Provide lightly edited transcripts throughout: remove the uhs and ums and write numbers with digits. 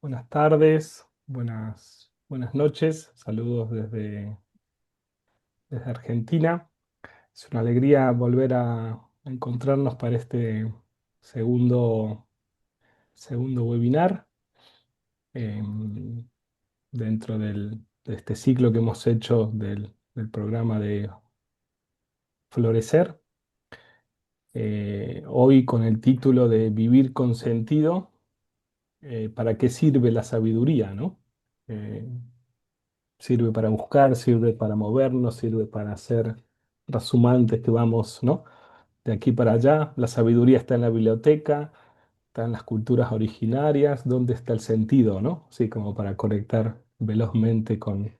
Buenas tardes, buenas noches, saludos desde Argentina. Es una alegría volver a encontrarnos para este segundo, segundo webinar em, dentro de este ciclo que hemos hecho del programa de Florecer. Hoy con el título de Vivir con sentido, ¿para qué sirve la sabiduría, no? Eh, Sirve para buscar, sirve para movernos, sirve para ser trashumantes que vamos, ¿no? De aquí para allá. La sabiduría está en la biblioteca, está en las culturas originarias. ¿Dónde está el sentido, no? Sí, como para conectar velozmente con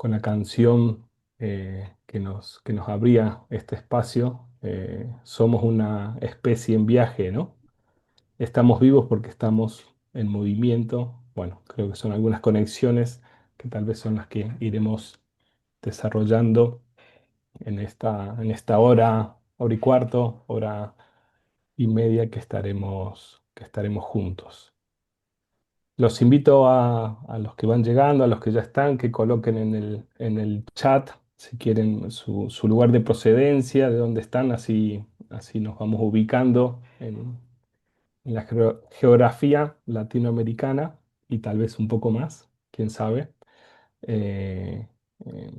la canción que nos abría este espacio. Somos una especie en viaje, ¿no? Estamos vivos porque estamos en movimiento. Bueno, creo que son algunas conexiones que tal vez son las que iremos desarrollando en esta hora y cuarto, hora y media que estaremos juntos. Los invito a los que van llegando, a los que ya están, que coloquen en el chat si quieren su lugar de procedencia, de dónde están, así nos vamos ubicando en la geografía latinoamericana y tal vez un poco más, quién sabe, eh, eh,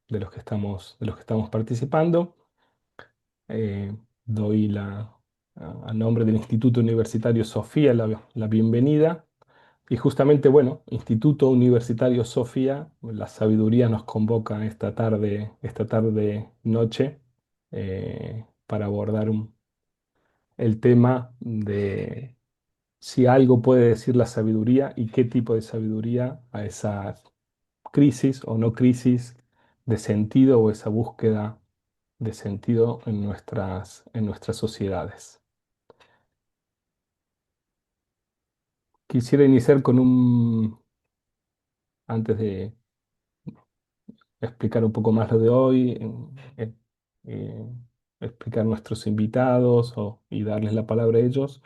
de los que estamos participando. Doy a nombre del Instituto Universitario Sofía la bienvenida. Y justamente, bueno, Instituto Universitario Sofía, la sabiduría nos convoca esta tarde noche, para abordar el tema de si algo puede decir la sabiduría y qué tipo de sabiduría a esa crisis o no crisis de sentido o esa búsqueda de sentido en nuestras sociedades. Quisiera iniciar antes de explicar un poco más lo de hoy, eh, explicar nuestros invitados y darles la palabra a ellos,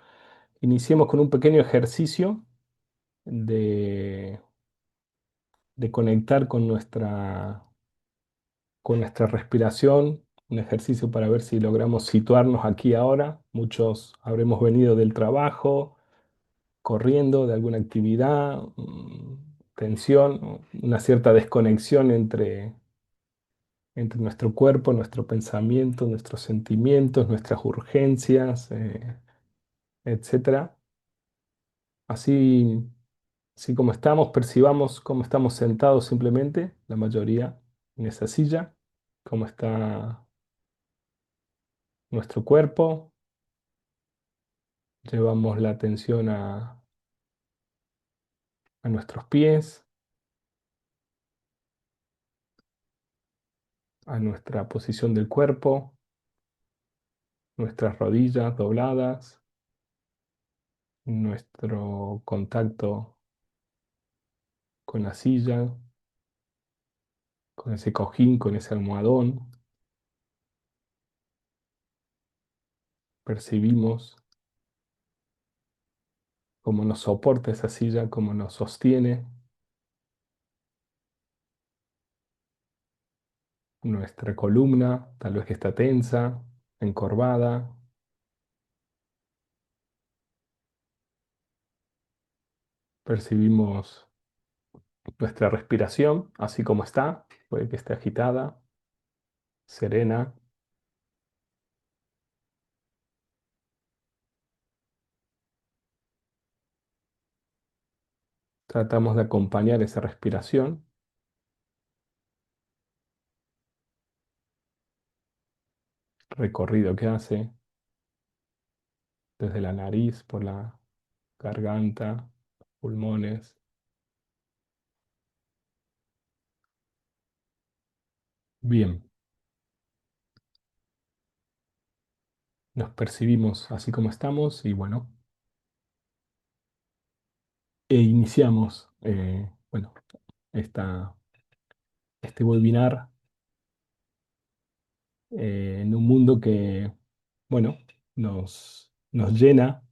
iniciemos con un pequeño ejercicio de, de conectar con nuestra respiración, un ejercicio para ver si logramos situarnos aquí ahora. Muchos habremos venido del trabajo, corriendo, de alguna actividad, tensión, una cierta desconexión entre nuestro cuerpo, nuestro pensamiento, nuestros sentimientos, nuestras urgencias, etcétera. Así, así como estamos, percibamos cómo estamos sentados simplemente, la mayoría en esa silla, cómo está nuestro cuerpo. Llevamos la atención a nuestros pies, a nuestra posición del cuerpo, nuestras rodillas dobladas, nuestro contacto con la silla, con ese cojín, con ese almohadón. Percibimos cómo nos soporta esa silla, cómo nos sostiene nuestra columna, tal vez que está tensa, encorvada. Percibimos nuestra respiración, así como está, puede que esté agitada, serena. Tratamos de acompañar esa respiración, recorrido que hace desde la nariz, por la garganta, pulmones. Bien, nos percibimos así como estamos y bueno, iniciamos, bueno, esta, este webinar en un mundo bueno, nos llena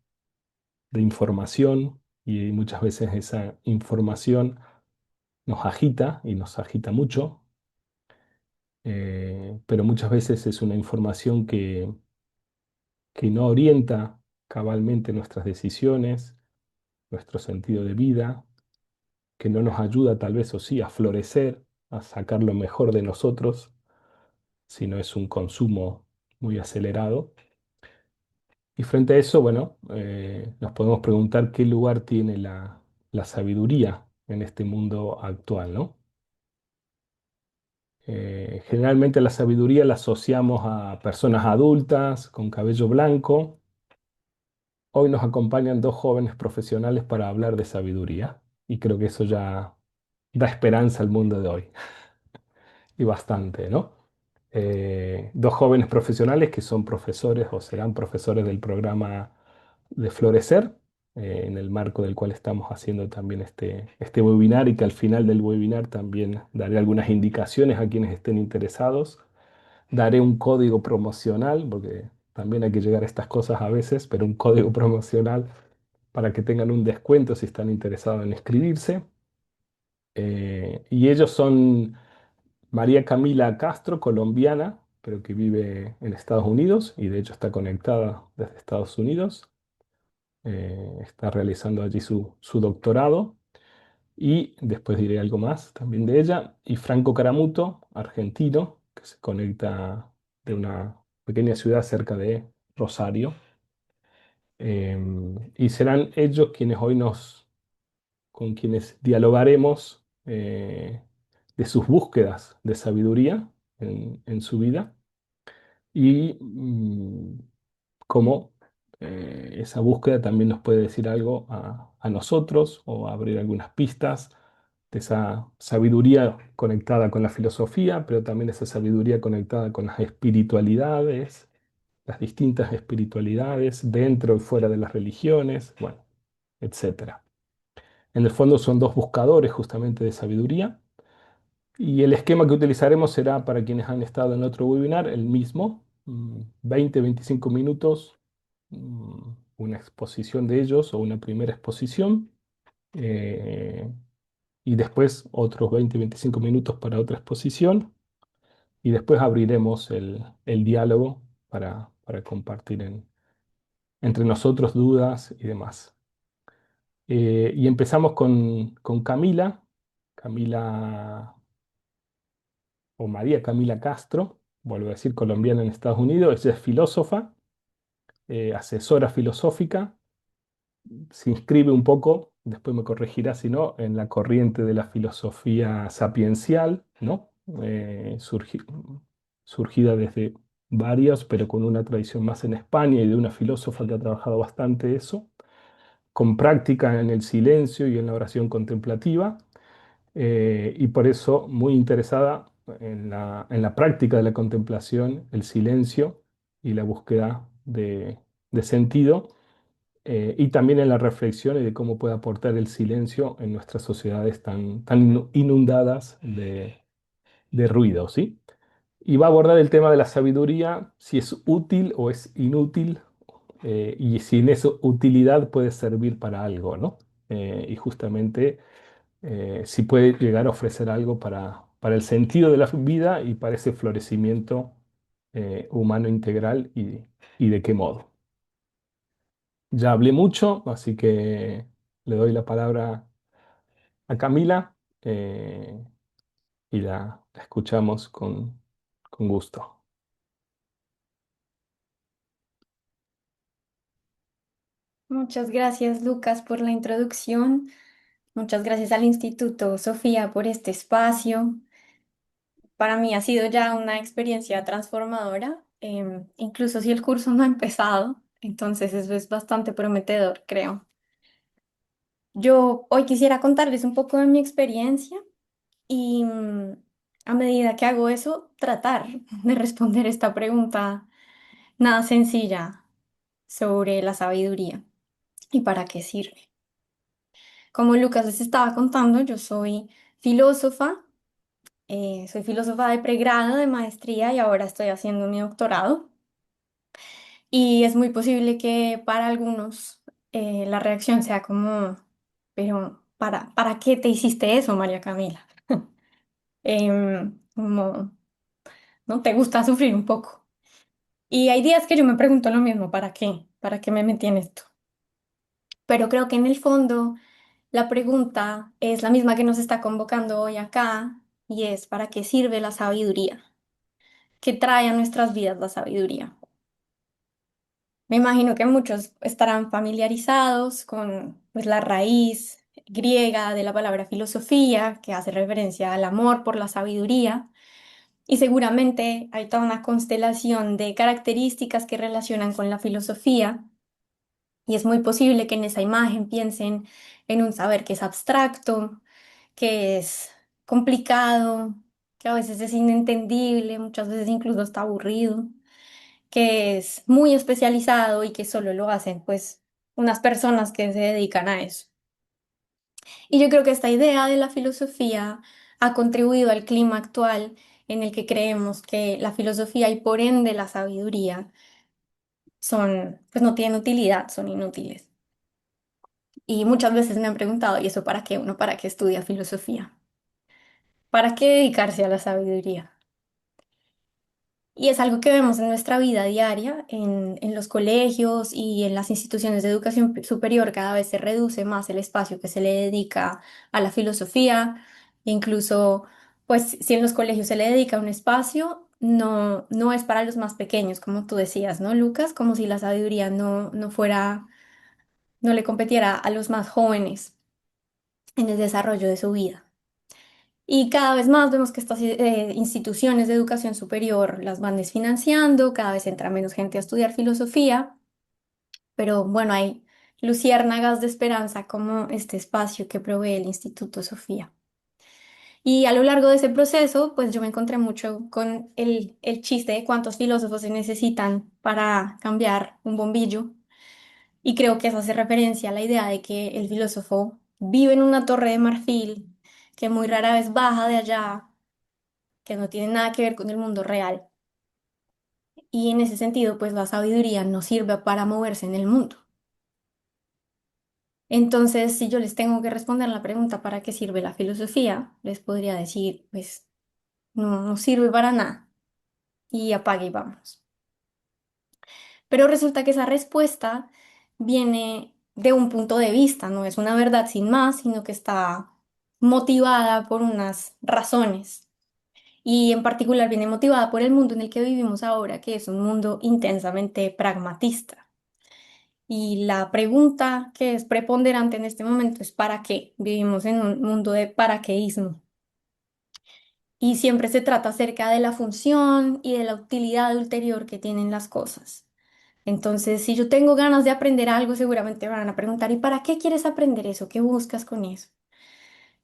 de información, y muchas veces esa información nos agita y nos agita mucho, pero muchas veces es una información que no orienta cabalmente nuestras decisiones, nuestro sentido de vida, que no nos ayuda tal vez o sí a florecer, a sacar lo mejor de nosotros, sino es un consumo muy acelerado. Y frente a eso, bueno, nos podemos preguntar qué lugar tiene la sabiduría en este mundo actual, ¿no? Generalmente la sabiduría la asociamos a personas adultas con cabello blanco. Hoy nos acompañan dos jóvenes profesionales para hablar de sabiduría y creo que eso ya da esperanza al mundo de hoy y bastante, ¿no? Dos jóvenes profesionales que son profesores o serán profesores del programa de Florecer, en el marco del cual estamos haciendo también este webinar y que al final del webinar también daré algunas indicaciones a quienes estén interesados. Daré un código promocional, porque también hay que llegar a estas cosas a veces, pero un código promocional para que tengan un descuento si están interesados en inscribirse. Y ellos son María Camila Castro, colombiana, pero que vive en Estados Unidos y de hecho está conectada desde Estados Unidos. Está realizando allí su doctorado y después diré algo más también de ella. Y Franco Caramuto, argentino, que se conecta de una pequeña ciudad cerca de Rosario. Y serán ellos quienes hoy con quienes dialogaremos de sus búsquedas de sabiduría en su vida y cómo esa búsqueda también nos puede decir algo a nosotros o abrir algunas pistas de esa sabiduría conectada con la filosofía, pero también esa sabiduría conectada con las espiritualidades, las distintas espiritualidades dentro y fuera de las religiones, bueno, etcétera. En el fondo son dos buscadores justamente de sabiduría y el esquema que utilizaremos será para quienes han estado en otro webinar, el mismo, 20-25 minutos, una exposición de ellos o una primera exposición, eh, y después otros 20-25 minutos para otra exposición, y después abriremos el diálogo para compartir entre nosotros dudas y demás. Y empezamos con Camila, Camila o María Camila Castro, vuelvo a decir colombiana en Estados Unidos. Ella es filósofa, asesora filosófica, se inscribe un poco, después me corregirá si no, en la corriente de la filosofía sapiencial, ¿no? Surgida desde varios, pero con una tradición más en España y de una filósofa que ha trabajado bastante eso, con práctica en el silencio y en la oración contemplativa, y por eso muy interesada en la práctica de la contemplación, el silencio y la búsqueda de sentido, y también en la reflexión y de cómo puede aportar el silencio en nuestras sociedades tan inundadas de ruido, ¿sí? Y va a abordar el tema de la sabiduría, si es útil o es inútil, y si en esa utilidad puede servir para algo, ¿no? Y justamente si puede llegar a ofrecer algo para el sentido de la vida y para ese florecimiento humano integral y de qué modo. Ya hablé mucho, así que le doy la palabra a Camila, y la escuchamos con gusto. Muchas gracias, Lucas, por la introducción. Muchas gracias al Instituto Sofía por este espacio. Para mí ha sido ya una experiencia transformadora, incluso si el curso no ha empezado, entonces eso es bastante prometedor, creo. Yo hoy quisiera contarles un poco de mi experiencia y a medida que hago eso, tratar de responder esta pregunta nada sencilla sobre la sabiduría y para qué sirve. Como Lucas les estaba contando, yo soy filósofa de pregrado, de maestría y ahora estoy haciendo mi doctorado. Y es muy posible que para algunos la reacción sea como, pero ¿para qué te hiciste eso, María Camila? Como, ¿no? ¿Te gusta sufrir un poco? Y hay días que yo me pregunto lo mismo, ¿para qué? ¿Para qué me metí en esto? Pero creo que en el fondo la pregunta es la misma que nos está convocando hoy acá y es ¿para qué sirve la sabiduría? ¿Qué trae a nuestras vidas la sabiduría? Me imagino que muchos estarán familiarizados con pues, la raíz griega de la palabra filosofía, que hace referencia al amor por la sabiduría, y seguramente hay toda una constelación de características que relacionan con la filosofía, y es muy posible que en esa imagen piensen en un saber que es abstracto, que es complicado, que a veces es inentendible, muchas veces incluso está aburrido, que es muy especializado y que solo lo hacen pues unas personas que se dedican a eso. Y yo creo que esta idea de la filosofía ha contribuido al clima actual en el que creemos que la filosofía y por ende la sabiduría son, pues no tienen utilidad, son inútiles. Y muchas veces me han preguntado, ¿y eso para qué? Uno para qué estudia filosofía. ¿Para qué dedicarse a la sabiduría? Y es algo que vemos en nuestra vida diaria, en los colegios y en las instituciones de educación superior. Cada vez se reduce más el espacio que se le dedica a la filosofía. Incluso, pues, si en los colegios se le dedica un espacio, no es para los más pequeños, como tú decías, ¿no, Lucas? Como si la sabiduría no fuera, no le competiera a los más jóvenes en el desarrollo de su vida. Y cada vez más vemos que estas instituciones de educación superior las van desfinanciando, cada vez entra menos gente a estudiar filosofía, pero bueno, hay luciérnagas de esperanza como este espacio que provee el Instituto Sofía. Y a lo largo de ese proceso, pues yo me encontré mucho con el chiste de cuántos filósofos se necesitan para cambiar un bombillo. Y creo que eso hace referencia a la idea de que el filósofo vive en una torre de marfil, que muy rara vez baja de allá, que no tiene nada que ver con el mundo real. Y en ese sentido, pues la sabiduría no sirve para moverse en el mundo. Entonces, si yo les tengo que responder la pregunta ¿para qué sirve la filosofía? Les podría decir, pues no sirve para nada y apague y vamos. Pero resulta que esa respuesta viene de un punto de vista, no es una verdad sin más, sino que está motivada por unas razones. Y en particular viene motivada por el mundo en el que vivimos ahora, que es un mundo intensamente pragmatista. Y la pregunta que es preponderante en este momento es ¿para qué? Vivimos en un mundo de paraqueísmo. Y siempre se trata acerca de la función y de la utilidad ulterior que tienen las cosas. Entonces, si yo tengo ganas de aprender algo, seguramente me van a preguntar, ¿y para qué quieres aprender eso? ¿Qué buscas con eso?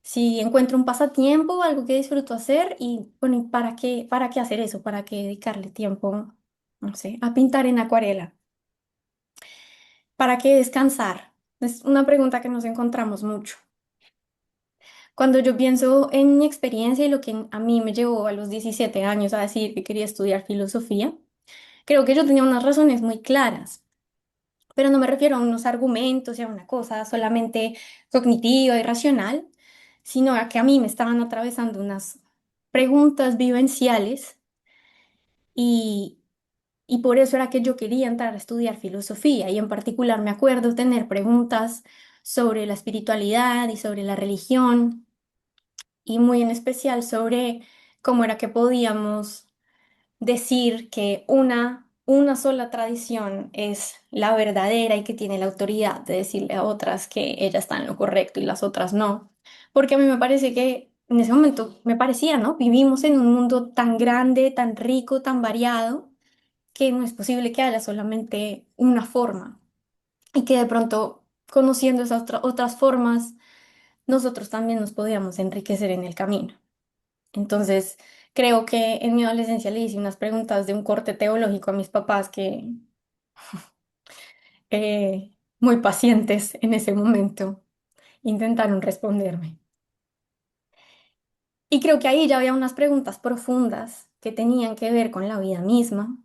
Si encuentro un pasatiempo, algo que disfruto hacer, y bueno, ¿y para qué hacer eso? ¿Para qué dedicarle tiempo, no sé, a pintar en acuarela? ¿Para qué descansar? Es una pregunta que nos encontramos mucho. Cuando yo pienso en mi experiencia y lo que a mí me llevó a los 17 años a decir que quería estudiar filosofía, creo que yo tenía unas razones muy claras, pero no me refiero a unos argumentos y a una cosa solamente cognitiva y racional, sino a que a mí me estaban atravesando unas preguntas vivenciales y, y por eso era que yo quería entrar a estudiar filosofía y en particular me acuerdo tener preguntas sobre la espiritualidad y sobre la religión y muy en especial sobre cómo era que podíamos decir que una sola tradición es la verdadera y que tiene la autoridad de decirle a otras que ella está en lo correcto y las otras no. Porque a mí me parece que en ese momento me parecía, ¿no? Vivimos en un mundo tan grande, tan rico, tan variado, que no es posible que haya solamente una forma y que de pronto, conociendo esas otras formas, nosotros también nos podíamos enriquecer en el camino. Entonces, creo que en mi adolescencia le hice unas preguntas de un corte teológico a mis papás que muy pacientes en ese momento intentaron responderme. Y creo que ahí ya había unas preguntas profundas que tenían que ver con la vida misma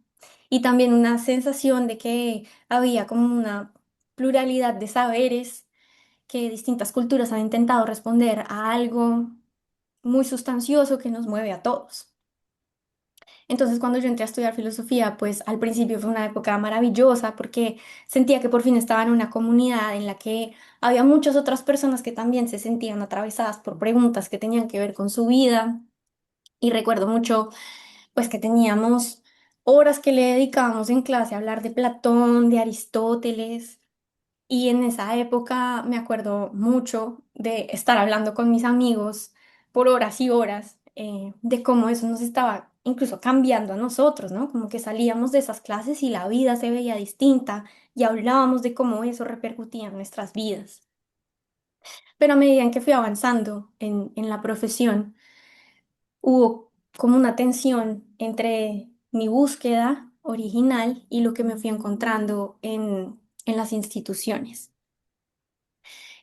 y también una sensación de que había como una pluralidad de saberes que distintas culturas han intentado responder a algo muy sustancioso que nos mueve a todos. Entonces, cuando yo entré a estudiar filosofía, pues al principio fue una época maravillosa porque sentía que por fin estaba en una comunidad en la que había muchas otras personas que también se sentían atravesadas por preguntas que tenían que ver con su vida. Y recuerdo mucho, pues que teníamos horas que le dedicábamos en clase a hablar de Platón, de Aristóteles. Y en esa época me acuerdo mucho de estar hablando con mis amigos por horas y horas, de cómo eso nos estaba incluso cambiando a nosotros, ¿no? Como que salíamos de esas clases y la vida se veía distinta y hablábamos de cómo eso repercutía en nuestras vidas. Pero a medida en que fui avanzando en la profesión, hubo como una tensión entre mi búsqueda original y lo que me fui encontrando en las instituciones.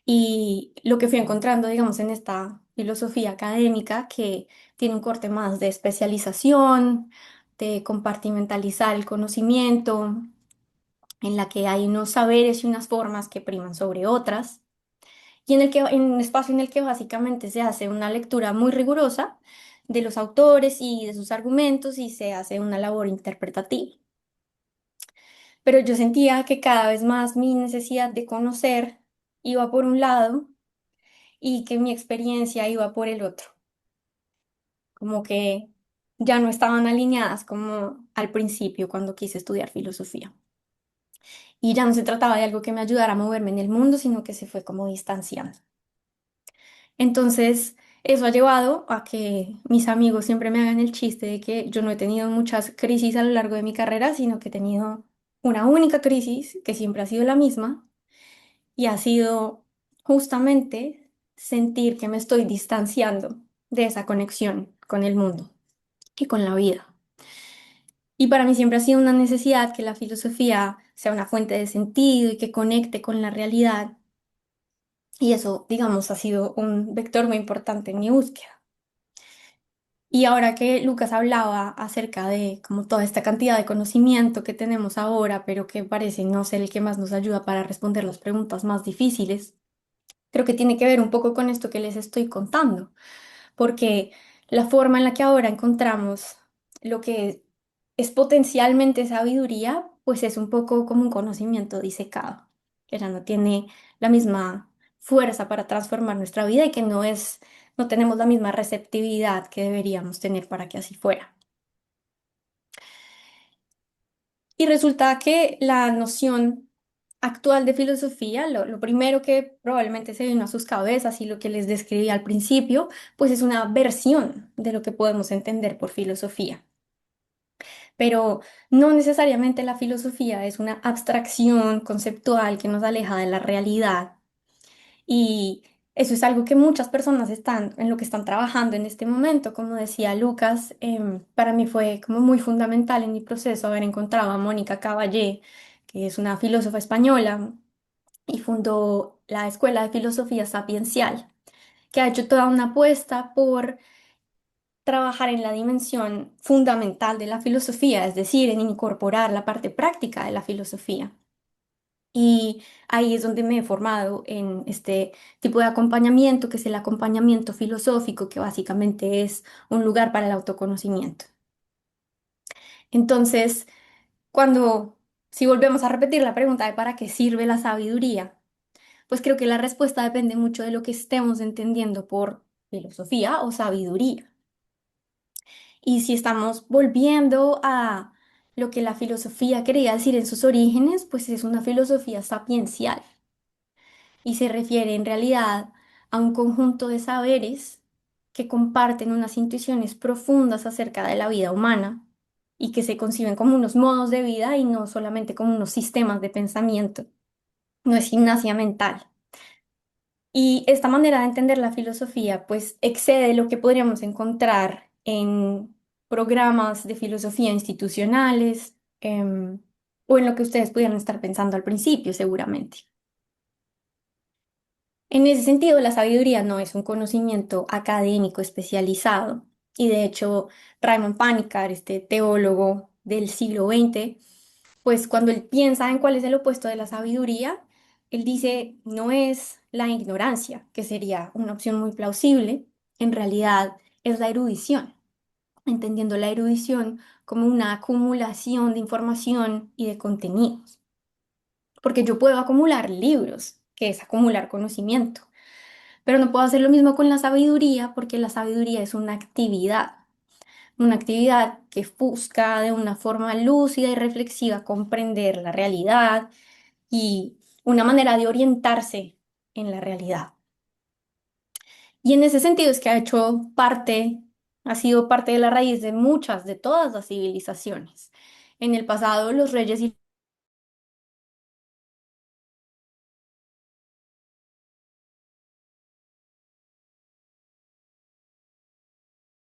Y lo que fui encontrando, digamos, en esta filosofía académica que tiene un corte más de especialización, de compartimentalizar el conocimiento, en la que hay unos saberes y unas formas que priman sobre otras, y en un espacio en el que básicamente se hace una lectura muy rigurosa de los autores y de sus argumentos y se hace una labor interpretativa. Pero yo sentía que cada vez más mi necesidad de conocer iba por un lado y que mi experiencia iba por el otro, como que ya no estaban alineadas como al principio cuando quise estudiar filosofía. Y ya no se trataba de algo que me ayudara a moverme en el mundo, sino que se fue como distanciando. Entonces, eso ha llevado a que mis amigos siempre me hagan el chiste de que yo no he tenido muchas crisis a lo largo de mi carrera, sino que he tenido una única crisis que siempre ha sido la misma y ha sido justamente sentir que me estoy distanciando de esa conexión con el mundo y con la vida. Y para mí siempre ha sido una necesidad que la filosofía sea una fuente de sentido y que conecte con la realidad. Y eso, digamos, ha sido un vector muy importante en mi búsqueda. Y ahora que Lucas hablaba acerca de como toda esta cantidad de conocimiento que tenemos ahora, pero que parece no ser el que más nos ayuda para responder las preguntas más difíciles, creo que tiene que ver un poco con esto que les estoy contando, porque la forma en la que ahora encontramos lo que es potencialmente sabiduría, pues es un poco como un conocimiento disecado, que ya no tiene la misma fuerza para transformar nuestra vida y que no tenemos la misma receptividad que deberíamos tener para que así fuera. Y resulta que la noción actual de filosofía, lo primero que probablemente se vino a sus cabezas y lo que les describí al principio, pues es una versión de lo que podemos entender por filosofía. Pero no necesariamente la filosofía es una abstracción conceptual que nos aleja de la realidad. Y eso es algo que muchas personas están en lo que están trabajando en este momento. Como decía Lucas, para mí fue como muy fundamental en mi proceso haber encontrado a Mónica Caballé, que es una filósofa española y fundó la Escuela de Filosofía Sapiencial, que ha hecho toda una apuesta por trabajar en la dimensión fundamental de la filosofía, es decir, en incorporar la parte práctica de la filosofía. Y ahí es donde me he formado en este tipo de acompañamiento, que es el acompañamiento filosófico, que básicamente es un lugar para el autoconocimiento. Entonces, si volvemos a repetir la pregunta de para qué sirve la sabiduría, pues creo que la respuesta depende mucho de lo que estemos entendiendo por filosofía o sabiduría. Y si estamos volviendo a lo que la filosofía quería decir en sus orígenes, pues es una filosofía sapiencial y se refiere en realidad a un conjunto de saberes que comparten unas intuiciones profundas acerca de la vida humana y que se conciben como unos modos de vida y no solamente como unos sistemas de pensamiento. No es gimnasia mental. Y esta manera de entender la filosofía pues excede lo que podríamos encontrar en programas de filosofía institucionales, o en lo que ustedes pudieran estar pensando al principio, seguramente. En ese sentido, la sabiduría no es un conocimiento académico especializado. Y de hecho, Raymond Panikar, este teólogo del siglo XX, pues cuando él piensa en cuál es el opuesto de la sabiduría, él dice, no es la ignorancia, que sería una opción muy plausible, en realidad es la erudición, entendiendo la erudición como una acumulación de información y de contenidos, porque yo puedo acumular libros, que es acumular conocimiento, pero no puedo hacer lo mismo con la sabiduría, porque la sabiduría es una actividad que busca de una forma lúcida y reflexiva comprender la realidad y una manera de orientarse en la realidad. Y en ese sentido es que ha sido parte de la raíz de muchas, de todas las civilizaciones. En el pasado, los reyes y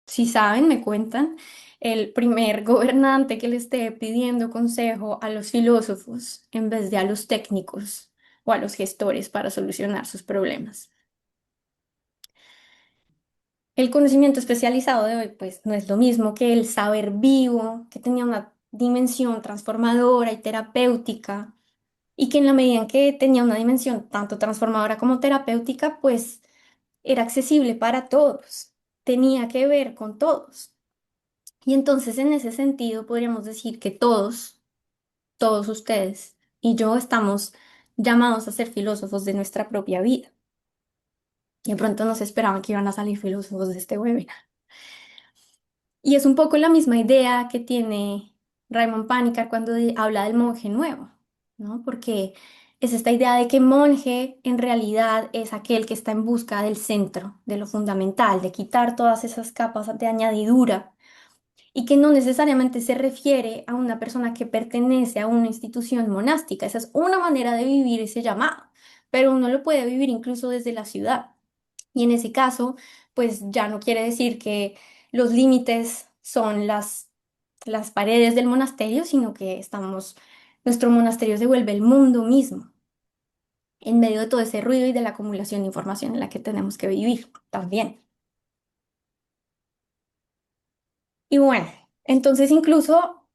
si saben, me cuentan, el primer gobernante que le esté pidiendo consejo a los filósofos en vez de a los técnicos o a los gestores para solucionar sus problemas. El conocimiento especializado de hoy, pues, no es lo mismo que el saber vivo, que tenía una dimensión transformadora y terapéutica, y que en la medida en que tenía una dimensión tanto transformadora como terapéutica, pues era accesible para todos, tenía que ver con todos. Y entonces, en ese sentido, podríamos decir que todos ustedes y yo estamos llamados a ser filósofos de nuestra propia vida. Y de pronto no se esperaban que iban a salir filósofos de este webinar. Y es un poco la misma idea que tiene Raymond Panikar cuando habla del monje nuevo, ¿no? Porque es esta idea de que monje en realidad es aquel que está en busca del centro, de lo fundamental, de quitar todas esas capas de añadidura y que no necesariamente se refiere a una persona que pertenece a una institución monástica. Esa es una manera de vivir ese llamado, pero uno lo puede vivir incluso desde la ciudad. Y en ese caso, pues ya no quiere decir que los límites son las paredes del monasterio, sino que nuestro monasterio se vuelve el mundo mismo, en medio de todo ese ruido y de la acumulación de información en la que tenemos que vivir también. Y bueno, entonces incluso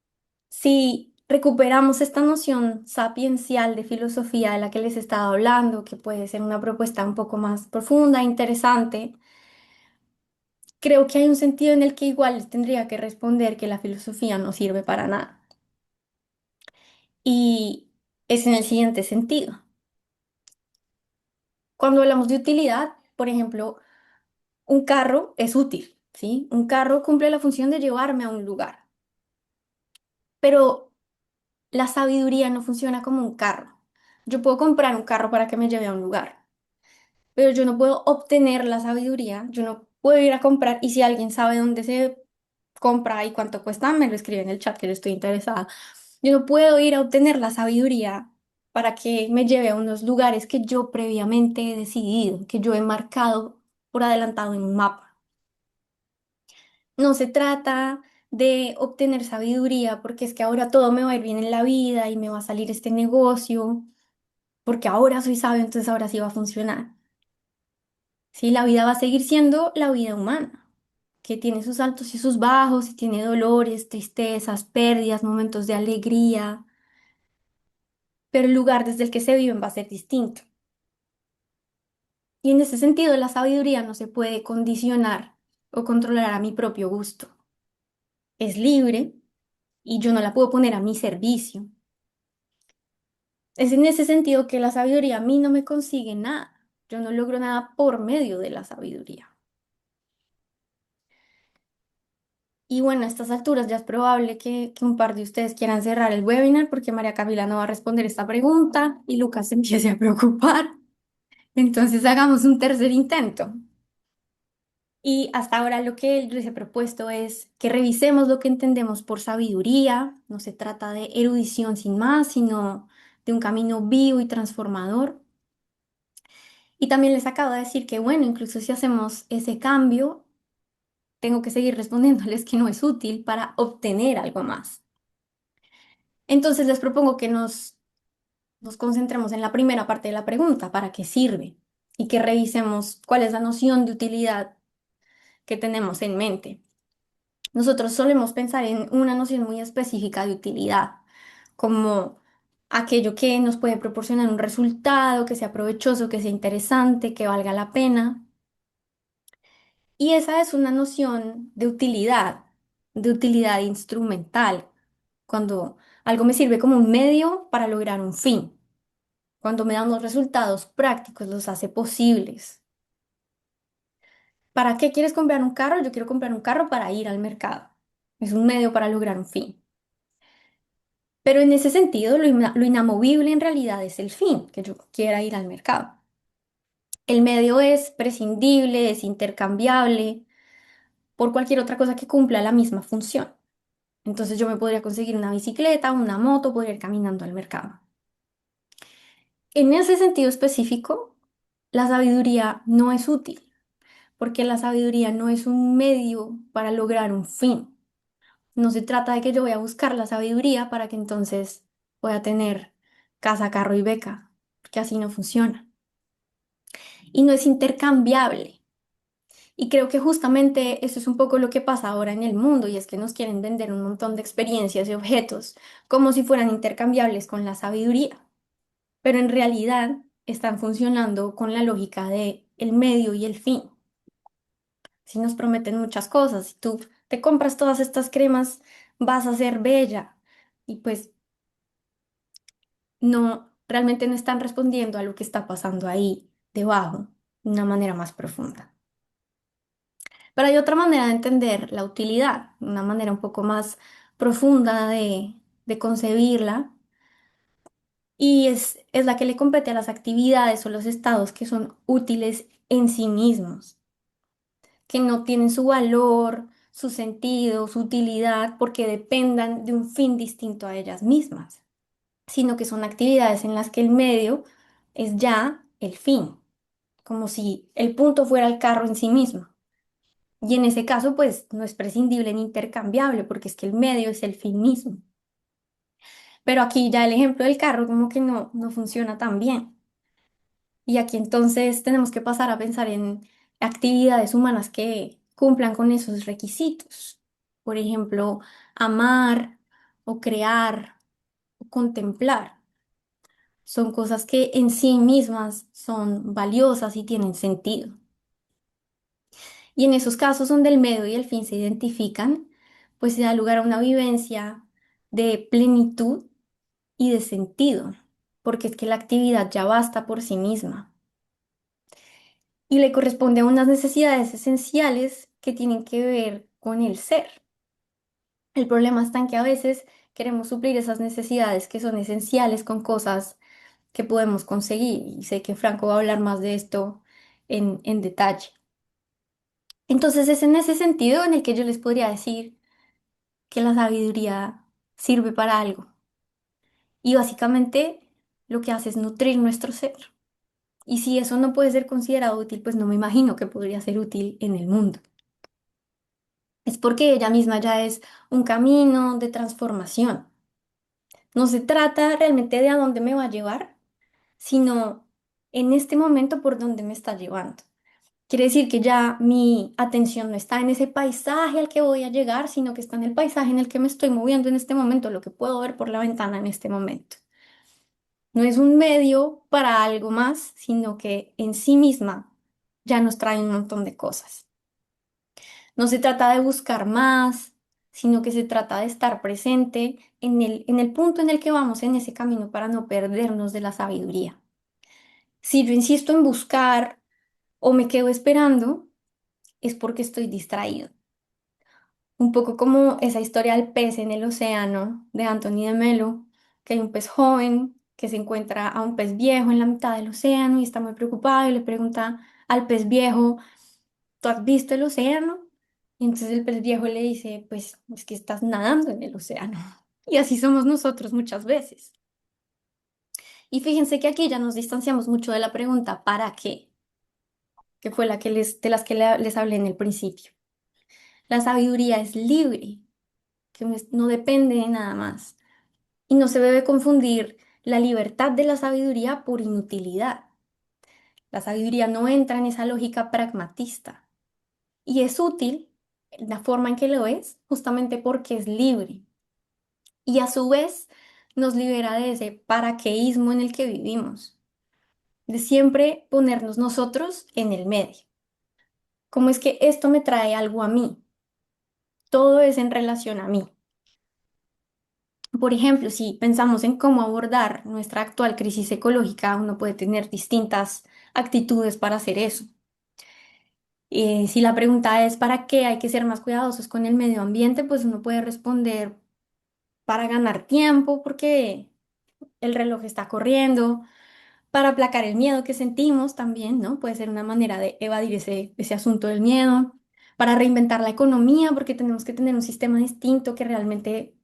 si recuperamos esta noción sapiencial de filosofía de la que les estaba hablando, que puede ser una propuesta un poco más profunda, interesante, creo que hay un sentido en el que igual les tendría que responder que la filosofía no sirve para nada. Y es en el siguiente sentido. Cuando hablamos de utilidad, por ejemplo, un carro es útil, ¿sí? Un carro cumple la función de llevarme a un lugar, pero la sabiduría no funciona como un carro. Yo puedo comprar un carro para que me lleve a un lugar, pero yo no puedo obtener la sabiduría, yo no puedo ir a comprar y si alguien sabe dónde se compra y cuánto cuesta, me lo escribe en el chat que yo estoy interesada. Yo no puedo ir a obtener la sabiduría para que me lleve a unos lugares que yo previamente he decidido, que yo he marcado por adelantado en un mapa. No se trata de obtener sabiduría porque es que ahora todo me va a ir bien en la vida y me va a salir este negocio, porque ahora soy sabio, entonces ahora sí va a funcionar. Sí, la vida va a seguir siendo la vida humana, que tiene sus altos y sus bajos, y tiene dolores, tristezas, pérdidas, momentos de alegría, pero el lugar desde el que se viven va a ser distinto. Y en ese sentido, la sabiduría no se puede condicionar o controlar a mi propio gusto. Es libre y yo no la puedo poner a mi servicio. Es en ese sentido que la sabiduría a mí no me consigue nada. Yo no logro nada por medio de la sabiduría. Y bueno, a estas alturas ya es probable que un par de ustedes quieran cerrar el webinar porque María Camila no va a responder esta pregunta y Lucas se empiece a preocupar. Entonces hagamos un tercer intento. Y hasta ahora lo que les he propuesto es que revisemos lo que entendemos por sabiduría. No se trata de erudición sin más, sino de un camino vivo y transformador. Y también les acabo de decir que, bueno, incluso si hacemos ese cambio, tengo que seguir respondiéndoles que no es útil para obtener algo más. Entonces les propongo que nos concentremos en la primera parte de la pregunta, ¿para qué sirve? Y que revisemos cuál es la noción de utilidad que tenemos en mente. Nosotros solemos pensar en una noción muy específica de utilidad, como aquello que nos puede proporcionar un resultado, que sea provechoso, que sea interesante, que valga la pena. Y esa es una noción de utilidad instrumental, cuando algo me sirve como un medio para lograr un fin, cuando me dan los resultados prácticos, los hace posibles. ¿Para qué quieres comprar un carro? Yo quiero comprar un carro para ir al mercado. Es un medio para lograr un fin. Pero en ese sentido, lo inamovible en realidad es el fin, que yo quiera ir al mercado. El medio es prescindible, es intercambiable por cualquier otra cosa que cumpla la misma función. Entonces yo me podría conseguir una bicicleta, una moto, podría ir caminando al mercado. En ese sentido específico, la sabiduría no es útil, porque la sabiduría no es un medio para lograr un fin. No se trata de que yo voy a buscar la sabiduría para que entonces pueda tener casa, carro y beca, porque así no funciona. Y no es intercambiable. Y creo que justamente eso es un poco lo que pasa ahora en el mundo, y es que nos quieren vender un montón de experiencias y objetos como si fueran intercambiables con la sabiduría, pero en realidad están funcionando con la lógica de el medio y el fin. Si nos prometen muchas cosas, si tú te compras todas estas cremas, vas a ser bella. Y pues no, realmente no están respondiendo a lo que está pasando ahí debajo de una manera más profunda. Pero hay otra manera de entender la utilidad, una manera un poco más profunda de concebirla, y es la que le compete a las actividades o los estados que son útiles en sí mismos, que no tienen su valor, su sentido, su utilidad, porque dependan de un fin distinto a ellas mismas, sino que son actividades en las que el medio es ya el fin, como si el punto fuera el carro en sí mismo. Y en ese caso, pues no es prescindible ni intercambiable, porque es que el medio es el fin mismo. Pero aquí ya el ejemplo del carro como que no funciona tan bien. Y aquí entonces tenemos que pasar a pensar en actividades humanas que cumplan con esos requisitos. Por ejemplo, amar o crear o contemplar. Son cosas que en sí mismas son valiosas y tienen sentido. Y en esos casos donde el medio y el fin se identifican, pues se da lugar a una vivencia de plenitud y de sentido, porque es que la actividad ya basta por sí misma y le corresponde a unas necesidades esenciales que tienen que ver con el ser. El problema está en que a veces queremos suplir esas necesidades que son esenciales con cosas que podemos conseguir, y sé que Franco va a hablar más de esto en detalle. Entonces es en ese sentido en el que yo les podría decir que la sabiduría sirve para algo, y básicamente lo que hace es nutrir nuestro ser. Y si eso no puede ser considerado útil, pues no me imagino que podría ser útil en el mundo. Es porque ella misma ya es un camino de transformación. No se trata realmente de a dónde me va a llevar, sino en este momento por dónde me está llevando. Quiere decir que ya mi atención no está en ese paisaje al que voy a llegar, sino que está en el paisaje en el que me estoy moviendo en este momento, lo que puedo ver por la ventana en este momento. No es un medio para algo más, sino que en sí misma ya nos trae un montón de cosas. No se trata de buscar más, sino que se trata de estar presente en el punto en el que vamos en ese camino para no perdernos de la sabiduría. Si yo insisto en buscar o me quedo esperando, es porque estoy distraído. Un poco como esa historia del pez en el océano de Anthony de Melo, que hay un pez joven que se encuentra a un pez viejo en la mitad del océano y está muy preocupado y le pregunta al pez viejo, ¿tú has visto el océano? Y entonces el pez viejo le dice, pues es que estás nadando en el océano. Y así somos nosotros muchas veces. Y fíjense que aquí ya nos distanciamos mucho de la pregunta ¿para qué? Que fue de las que les hablé en el principio. La sabiduría es libre, que no depende de nada más. Y no se debe confundir la libertad de la sabiduría por inutilidad. La sabiduría no entra en esa lógica pragmatista y es útil la forma en que lo es justamente porque es libre. Y a su vez nos libera de ese paraqueísmo en el que vivimos, de siempre ponernos nosotros en el medio. ¿Cómo es que esto me trae algo a mí? Todo es en relación a mí. Por ejemplo, si pensamos en cómo abordar nuestra actual crisis ecológica, uno puede tener distintas actitudes para hacer eso. Si la pregunta es ¿para qué hay que ser más cuidadosos con el medio ambiente? Pues uno puede responder para ganar tiempo, porque el reloj está corriendo, para aplacar el miedo que sentimos también, ¿no? Puede ser una manera de evadir ese asunto del miedo, para reinventar la economía, porque tenemos que tener un sistema distinto que realmente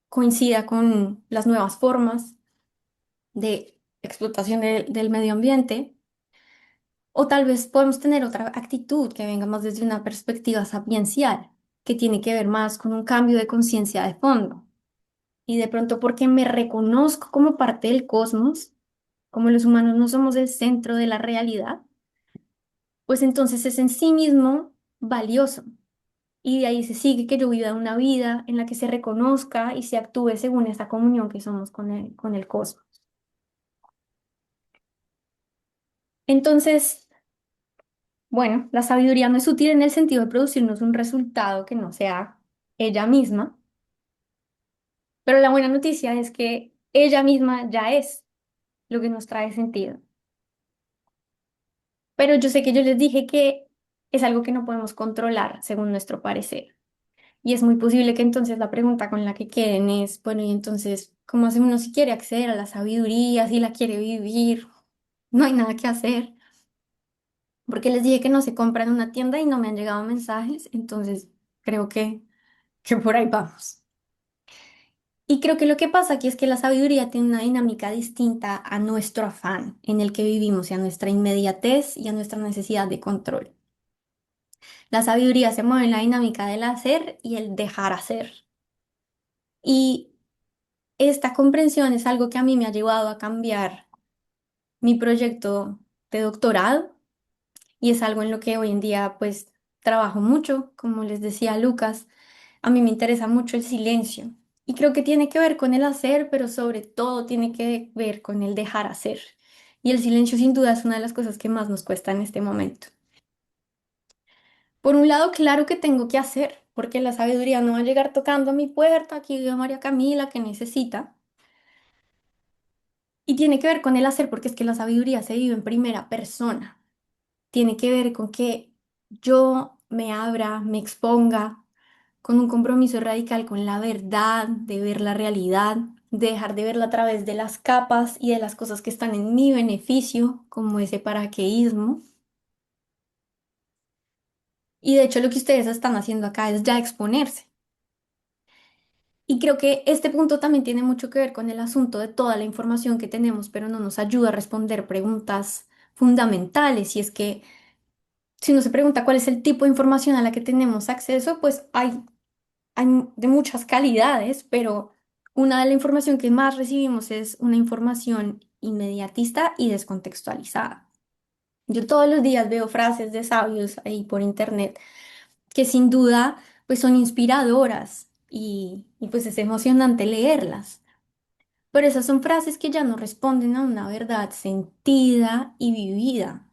coincida con las nuevas formas de explotación del medio ambiente. O tal vez podemos tener otra actitud que venga más desde una perspectiva sapiencial, que tiene que ver más con un cambio de conciencia de fondo. Y de pronto porque me reconozco como parte del cosmos, como los humanos no somos el centro de la realidad, pues entonces es en sí mismo valioso. Y de ahí se sigue que yo viva una vida en la que se reconozca y se actúe según esta comunión que somos con el cosmos. Entonces, bueno, la sabiduría no es útil en el sentido de producirnos un resultado que no sea ella misma, pero la buena noticia es que ella misma ya es lo que nos trae sentido. Pero yo sé que yo les dije que es algo que no podemos controlar según nuestro parecer. Y es muy posible que entonces la pregunta con la que queden es, bueno, y entonces, ¿cómo hace uno si quiere acceder a la sabiduría, si la quiere vivir? No hay nada que hacer, porque les dije que no se compra en una tienda y no me han llegado mensajes, entonces creo que por ahí vamos. Y creo que lo que pasa aquí es que la sabiduría tiene una dinámica distinta a nuestro afán en el que vivimos y a nuestra inmediatez y a nuestra necesidad de control. La sabiduría se mueve en la dinámica del hacer y el dejar hacer. Y esta comprensión es algo que a mí me ha llevado a cambiar mi proyecto de doctorado y es algo en lo que hoy en día pues trabajo mucho, como les decía Lucas, a mí me interesa mucho el silencio y creo que tiene que ver con el hacer, pero sobre todo tiene que ver con el dejar hacer. Y el silencio sin duda es una de las cosas que más nos cuesta en este momento. Por un lado, claro que tengo que hacer, porque la sabiduría no va a llegar tocando a mi puerta, aquí vive María Camila que necesita. Y tiene que ver con el hacer, porque es que la sabiduría se vive en primera persona. Tiene que ver con que yo me abra, me exponga, con un compromiso radical con la verdad, de ver la realidad, de dejar de verla a través de las capas y de las cosas que están en mi beneficio, como ese paraqueísmo. Y de hecho lo que ustedes están haciendo acá es ya exponerse. Y creo que este punto también tiene mucho que ver con el asunto de toda la información que tenemos, pero no nos ayuda a responder preguntas fundamentales. Y es que si uno se pregunta cuál es el tipo de información a la que tenemos acceso, pues hay de muchas calidades, pero una de la información que más recibimos es una información inmediatista y descontextualizada. Yo todos los días veo frases de sabios ahí por internet que sin duda pues son inspiradoras y pues es emocionante leerlas. Pero esas son frases que ya no responden a una verdad sentida y vivida.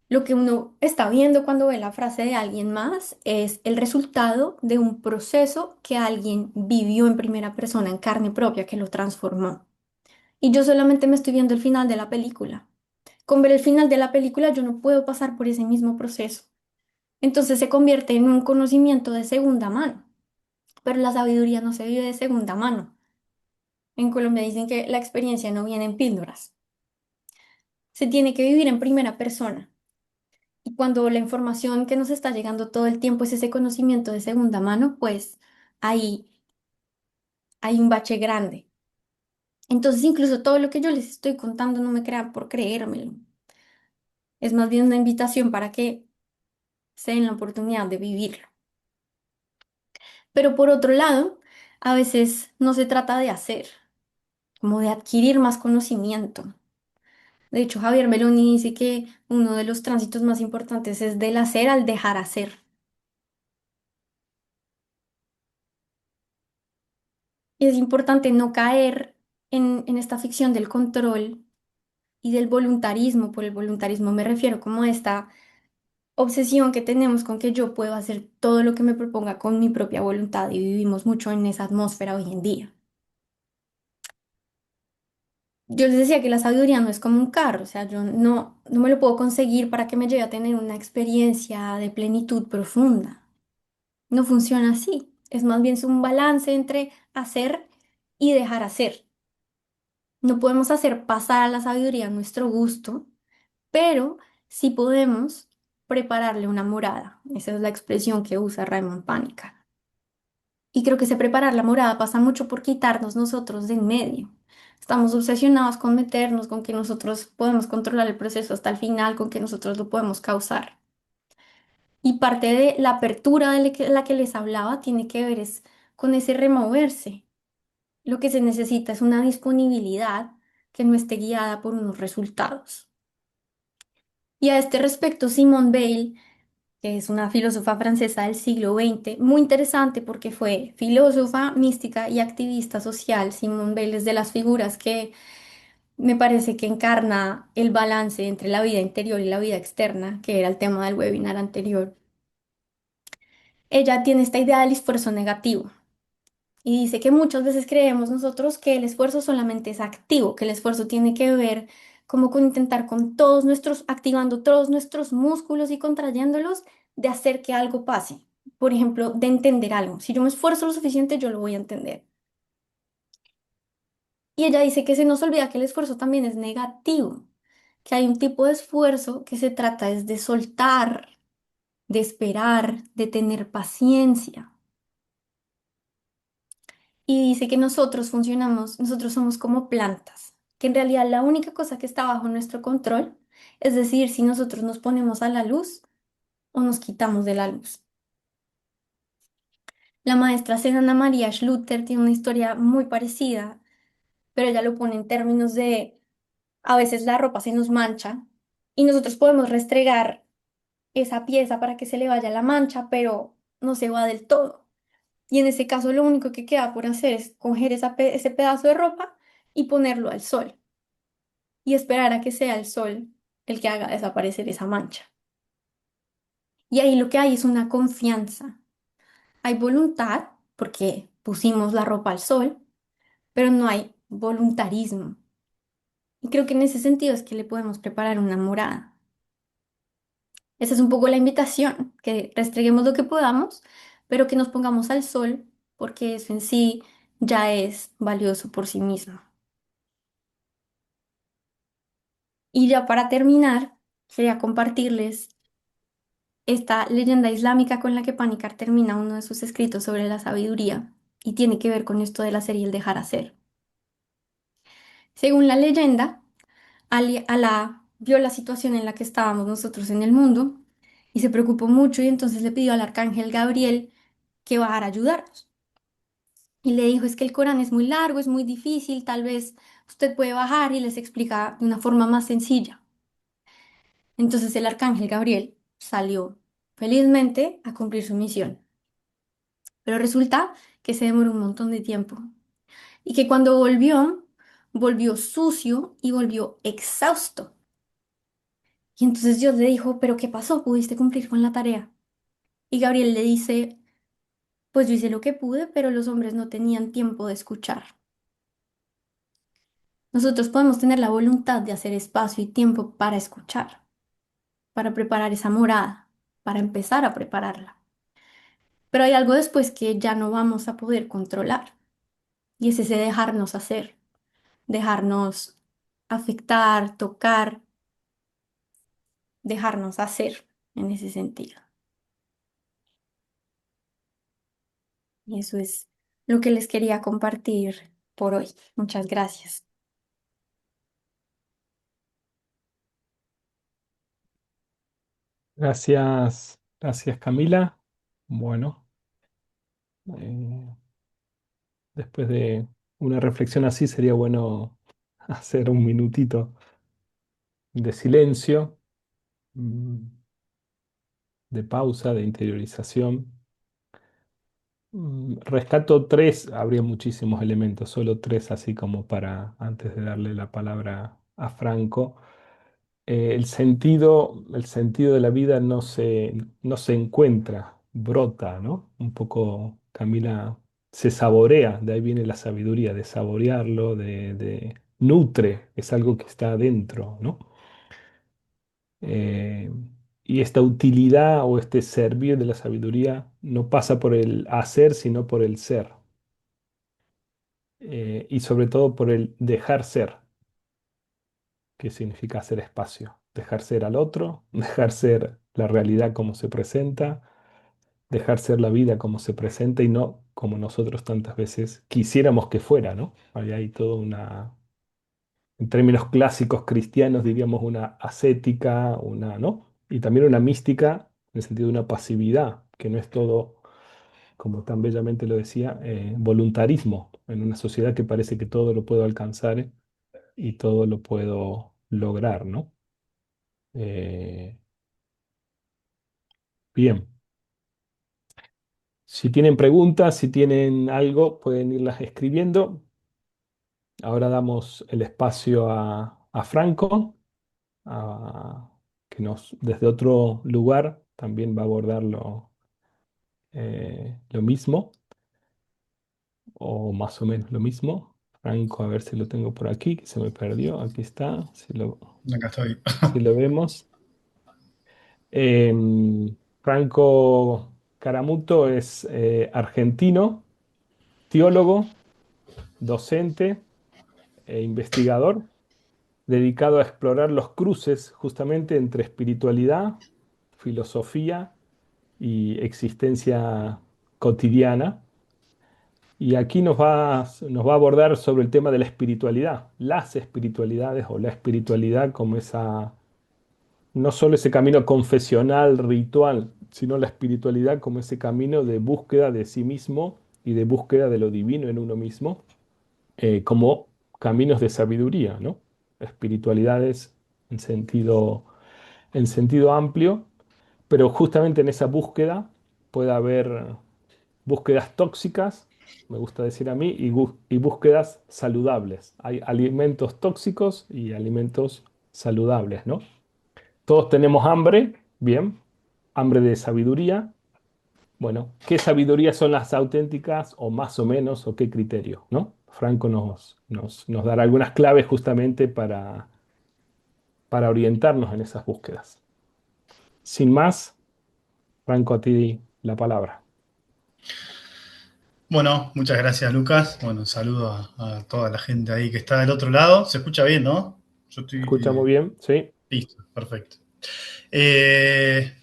Lo que uno está viendo cuando ve la frase de alguien más es el resultado de un proceso que alguien vivió en primera persona, en carne propia, que lo transformó. Y yo solamente me estoy viendo el final de la película. Con ver el final de la película yo no puedo pasar por ese mismo proceso. Entonces se convierte en un conocimiento de segunda mano. Pero la sabiduría no se vive de segunda mano. En Colombia dicen que la experiencia no viene en píldoras. Se tiene que vivir en primera persona. Y cuando la información que nos está llegando todo el tiempo es ese conocimiento de segunda mano, pues ahí hay un bache grande. Entonces, incluso todo lo que yo les estoy contando no me crean por creérmelo. Es más bien una invitación para que se den la oportunidad de vivirlo. Pero por otro lado, a veces no se trata de hacer, como de adquirir más conocimiento. De hecho, Javier Meloni dice que uno de los tránsitos más importantes es del hacer al dejar hacer. es importante no caer en esta ficción del control y del voluntarismo. Por el voluntarismo me refiero como a esta obsesión que tenemos con que yo puedo hacer todo lo que me proponga con mi propia voluntad y vivimos mucho en esa atmósfera hoy en día. Yo les decía que la sabiduría no es como un carro, o sea, yo no me lo puedo conseguir para que me lleve a tener una experiencia de plenitud profunda. No funciona así. Es más bien es un balance entre hacer y dejar hacer. No podemos hacer pasar a la sabiduría a nuestro gusto, pero sí podemos prepararle una morada. Esa es la expresión que usa Raymond Panica. Y creo que ese preparar la morada pasa mucho por quitarnos nosotros de en medio. Estamos obsesionados con meternos, con que nosotros podemos controlar el proceso hasta el final, con que nosotros lo podemos causar. Y parte de la apertura de la que les hablaba tiene que ver es con ese removerse. Lo que se necesita es una disponibilidad que no esté guiada por unos resultados. Y a este respecto, Simone Weil, que es una filósofa francesa del siglo XX, muy interesante porque fue filósofa, mística y activista social. Simone Weil es de las figuras que me parece que encarna el balance entre la vida interior y la vida externa, que era el tema del webinar anterior. Ella tiene esta idea del esfuerzo negativo y dice que muchas veces creemos nosotros que el esfuerzo solamente es activo, que el esfuerzo tiene que ver como con intentar con todos nuestros, activando todos nuestros músculos y contrayéndolos, de hacer que algo pase. Por ejemplo, de entender algo. Si yo me esfuerzo lo suficiente, yo lo voy a entender. Y ella dice que se nos olvida que el esfuerzo también es negativo, que hay un tipo de esfuerzo que se trata es de soltar, de esperar, de tener paciencia. Y dice que nosotros funcionamos, nosotros somos como plantas, que en realidad la única cosa que está bajo nuestro control es decir, si nosotros nos ponemos a la luz o nos quitamos de la luz. La maestra Ana María Schluter tiene una historia muy parecida, pero ella lo pone en términos de a veces la ropa se nos mancha y nosotros podemos restregar esa pieza para que se le vaya la mancha, pero no se va del todo. Y en ese caso lo único que queda por hacer es coger ese pedazo de ropa y ponerlo al sol y esperar a que sea el sol el que haga desaparecer esa mancha. Y ahí lo que hay es una confianza. Hay voluntad porque pusimos la ropa al sol, pero no hay voluntarismo. Y creo que en ese sentido es que le podemos preparar una morada. Esa es un poco la invitación, que restreguemos lo que podamos, pero que nos pongamos al sol porque eso en sí ya es valioso por sí mismo. Y ya para terminar, quería compartirles esta leyenda islámica con la que Panikar termina uno de sus escritos sobre la sabiduría y tiene que ver con esto de la serie El dejar hacer. Según la leyenda, Alá vio la situación en la que estábamos nosotros en el mundo y se preocupó mucho y entonces le pidió al arcángel Gabriel que bajara a ayudarnos. Y le dijo, es que el Corán es muy largo, es muy difícil, tal vez usted puede bajar y les explica de una forma más sencilla. Entonces el arcángel Gabriel salió felizmente a cumplir su misión. Pero resulta que se demoró un montón de tiempo y que cuando volvió, volvió sucio y volvió exhausto. Y entonces Dios le dijo, ¿pero qué pasó? ¿Pudiste cumplir con la tarea? Y Gabriel le dice, pues yo hice lo que pude, pero los hombres no tenían tiempo de escuchar. Nosotros podemos tener la voluntad de hacer espacio y tiempo para escuchar, para preparar esa morada, para empezar a prepararla. Pero hay algo después que ya no vamos a poder controlar y es ese dejarnos hacer, dejarnos afectar, tocar, dejarnos hacer en ese sentido. Y eso es lo que les quería compartir por hoy. Muchas gracias. Gracias, gracias Camila. Bueno, eh, después de una reflexión así sería bueno hacer un minutito de silencio, mm, de pausa, de interiorización. Rescato tres, habría muchísimos elementos, solo tres así como para, antes de darle la palabra a Franco. El sentido de la vida no se encuentra, brota, ¿no? Un poco camina, se saborea, de ahí viene la sabiduría, de saborearlo, nutre, es algo que está adentro, ¿no? Eh, y esta utilidad o este servir de la sabiduría no pasa por el hacer, sino por el ser. Y sobre todo por el dejar ser, que significa hacer espacio. Dejar ser al otro, dejar ser la realidad como se presenta, dejar ser la vida como se presenta y no como nosotros tantas veces quisiéramos que fuera, ¿no? Ahí hay toda una, en términos clásicos cristianos diríamos una ascética, una, ¿no? Y también una mística en el sentido de una pasividad, que no es todo, como tan bellamente lo decía, voluntarismo en una sociedad que parece que todo lo puedo alcanzar y todo lo puedo lograr, ¿no? Eh, bien, si tienen preguntas, si tienen algo, pueden irlas escribiendo. Ahora damos el espacio a Franco, que desde otro lugar también va a abordar lo mismo, o más o menos lo mismo. Franco, a ver si lo tengo por aquí, que se me perdió. Aquí está, Acá estoy. si lo vemos. Franco Caramuto es argentino, teólogo, docente e investigador, dedicado a explorar los cruces justamente entre espiritualidad, filosofía y existencia cotidiana. Y aquí nos va a abordar sobre el tema de la espiritualidad, las espiritualidades o la espiritualidad como esa, no solo ese camino confesional, ritual, sino la espiritualidad como ese camino de búsqueda de sí mismo y de búsqueda de lo divino en uno mismo, como caminos de sabiduría, ¿no? Espiritualidades en sentido amplio, pero justamente en esa búsqueda puede haber búsquedas tóxicas, me gusta decir a mí, y búsquedas saludables. Hay alimentos tóxicos y alimentos saludables, ¿no? Todos tenemos hambre, bien, hambre de sabiduría. Bueno, ¿qué sabiduría son las auténticas o más o menos o qué criterio, ¿no? Franco nos dará algunas claves justamente para orientarnos en esas búsquedas. Sin más, Franco, a ti la palabra. Bueno, muchas gracias, Lucas. Bueno, un saludo a toda la gente ahí que está del otro lado. Se escucha bien, ¿no? Yo estoy ¿Escucha muy bien? Sí. listo, perfecto.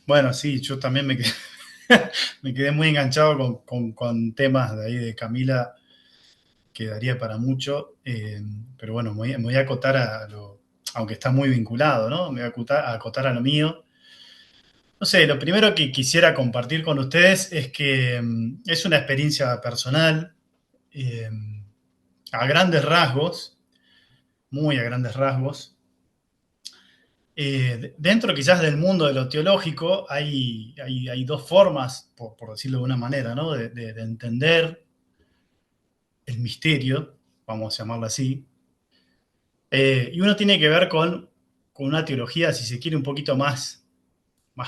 Bueno, sí, yo también me quedé muy enganchado con temas de ahí de Camila que daría para mucho, pero bueno, me voy a acotar aunque está muy vinculado, ¿no? Me voy a acotar a lo mío. No sé, lo primero que quisiera compartir con ustedes es que es una experiencia personal, eh, a grandes rasgos, muy a grandes rasgos. Dentro quizás del mundo de lo teológico hay dos formas, por decirlo de una manera, ¿no? De entender el misterio, vamos a llamarlo así. Y uno tiene que ver con una teología, si se quiere, un poquito más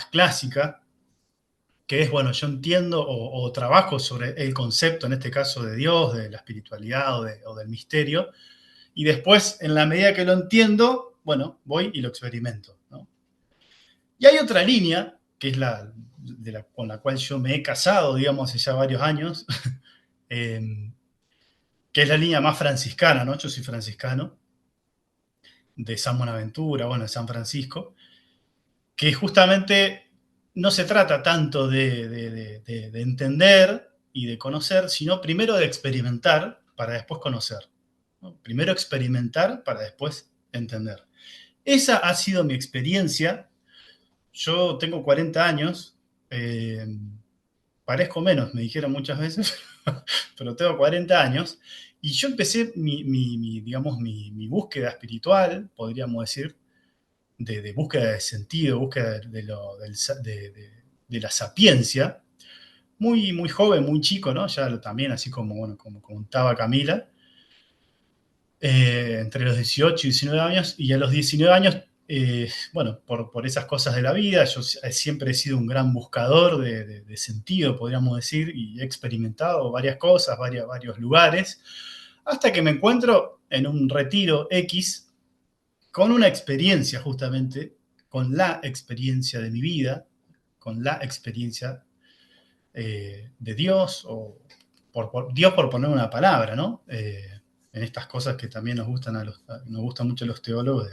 clásica, que es, bueno, yo entiendo o trabajo sobre el concepto, en este caso, de Dios, de la espiritualidad o del misterio, y después, en la medida que lo entiendo, bueno, voy y lo experimento, ¿no? Y hay otra línea, que es con la cual yo me he casado, digamos, hace ya varios años, eh, que es la línea más franciscana, ¿no? Yo soy franciscano, de San Buenaventura, bueno, de San Francisco, que justamente no se trata tanto de entender y de conocer, sino primero de experimentar para después conocer, ¿no? Primero experimentar para después entender. Esa ha sido mi experiencia. Yo tengo 40 años, eh, parezco menos, me dijeron muchas veces, pero tengo 40 años, y yo empecé digamos, mi búsqueda espiritual, podríamos decir, de búsqueda de sentido, búsqueda de la sapiencia, muy, muy joven, muy chico, ¿no? Ya también, así como, bueno, como contaba Camila, entre los 18 y 19 años, y a los 19 años, bueno, por esas cosas de la vida, yo siempre he sido un gran buscador de sentido, podríamos decir, y he experimentado varias cosas, varios lugares, hasta que me encuentro en un retiro X con una experiencia justamente, con la experiencia de mi vida, con la experiencia de Dios, o Dios por poner una palabra, ¿no? En estas cosas que también nos gustan, nos gustan mucho a los teólogos,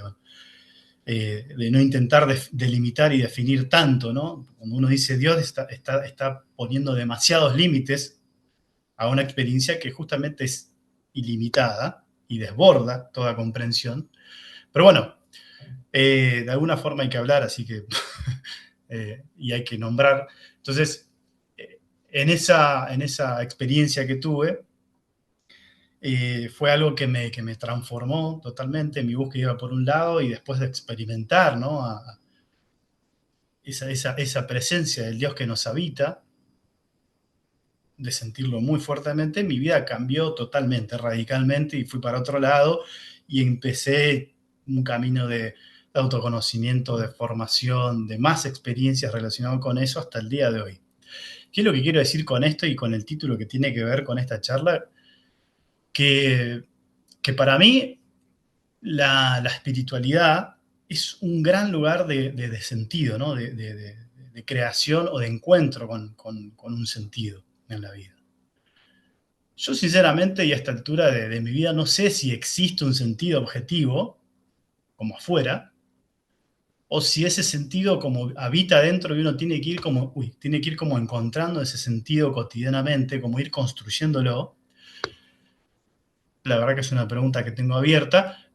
de no intentar delimitar y definir tanto, ¿no? Cuando uno dice Dios está poniendo demasiados límites a una experiencia que justamente es ilimitada y desborda toda comprensión. Pero bueno, de alguna forma hay que hablar, así que, y hay que nombrar. Entonces, en esa experiencia que tuve, fue algo que me transformó totalmente. Mi búsqueda iba por un lado y después de experimentar, ¿no? Esa presencia del Dios que nos habita, de sentirlo muy fuertemente, mi vida cambió totalmente, radicalmente, y fui para otro lado y empecé un camino de autoconocimiento, de formación, de más experiencias relacionadas con eso hasta el día de hoy. ¿Qué es lo que quiero decir con esto y con el título que tiene que ver con esta charla? Que, que para mí la espiritualidad es un gran lugar de sentido, ¿no? De creación o de encuentro con un sentido en la vida. Yo sinceramente y a esta altura de mi vida no sé si existe un sentido objetivo, como afuera, o si ese sentido como habita dentro y uno tiene que ir como encontrando ese sentido cotidianamente, como ir construyéndolo. La verdad que es una pregunta que tengo abierta,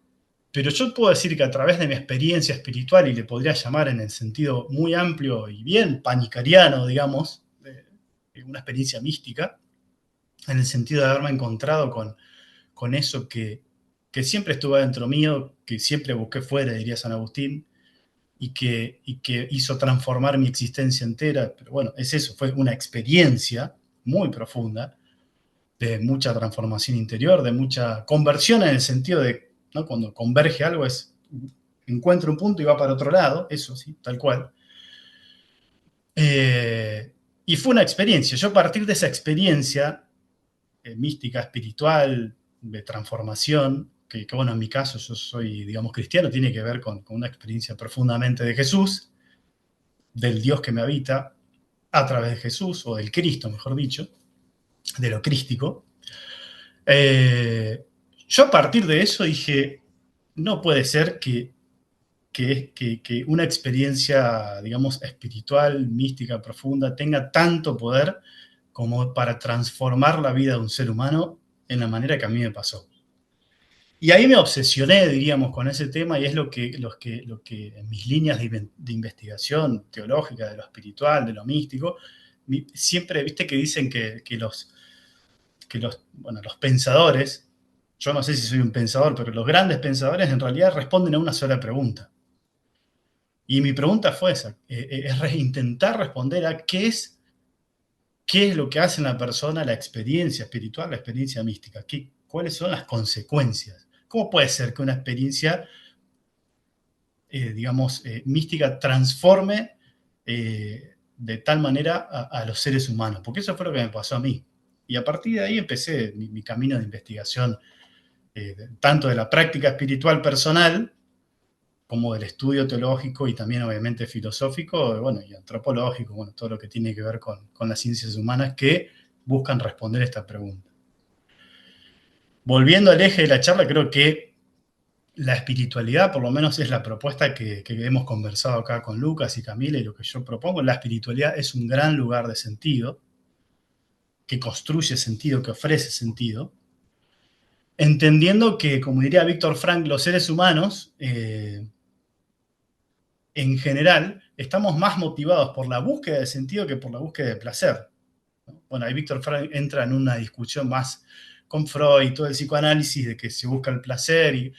pero yo puedo decir que a través de mi experiencia espiritual, y le podría llamar en el sentido muy amplio y bien panicariano, digamos, de una experiencia mística, en el sentido de haberme encontrado con eso que siempre estuvo dentro mío, que siempre busqué fuera, diría San Agustín, y que hizo transformar mi existencia entera. Pero bueno, es eso, fue una experiencia muy profunda, de mucha transformación interior, de mucha conversión en el sentido de, ¿no? Cuando converge algo es, encuentra un punto y va para otro lado, eso sí, tal cual. Y fue una experiencia. Yo a partir de esa experiencia mística, espiritual, de transformación, que, bueno, en mi caso yo soy, digamos, cristiano, tiene que ver con una experiencia profundamente de Jesús, del Dios que me habita a través de Jesús, o del Cristo, mejor dicho, de lo crístico. Yo a partir de eso dije, no puede ser que una experiencia, digamos, espiritual, mística, profunda, tenga tanto poder como para transformar la vida de un ser humano en la manera que a mí me pasó. Y ahí me obsesioné, diríamos, con ese tema, y es lo que en mis líneas de investigación teológica, de lo espiritual, de lo místico, siempre, viste que dicen bueno, los pensadores, yo no sé si soy un pensador, pero los grandes pensadores en realidad responden a una sola pregunta. Y mi pregunta fue esa, es intentar responder a qué es lo que hace en la persona la experiencia espiritual, la experiencia mística, cuáles son las consecuencias. ¿Cómo puede ser que una experiencia, digamos, mística transforme de tal manera a los seres humanos? Porque eso fue lo que me pasó a mí. Y a partir de ahí empecé mi camino de investigación, tanto de la práctica espiritual personal, como del estudio teológico y también obviamente filosófico, bueno, y antropológico, bueno, todo lo que tiene que ver con las ciencias humanas que buscan responder esta pregunta. Volviendo al eje de la charla, creo que la espiritualidad, por lo menos es la propuesta que hemos conversado acá con Lucas y Camila, y lo que yo propongo, la espiritualidad es un gran lugar de sentido, que construye sentido, que ofrece sentido, entendiendo que, como diría Víctor Frank, los seres humanos, en general, estamos más motivados por la búsqueda de sentido que por la búsqueda de placer. Bueno, ahí Víctor Frank entra en una discusión más con Freud y todo el psicoanálisis de que se busca el placer y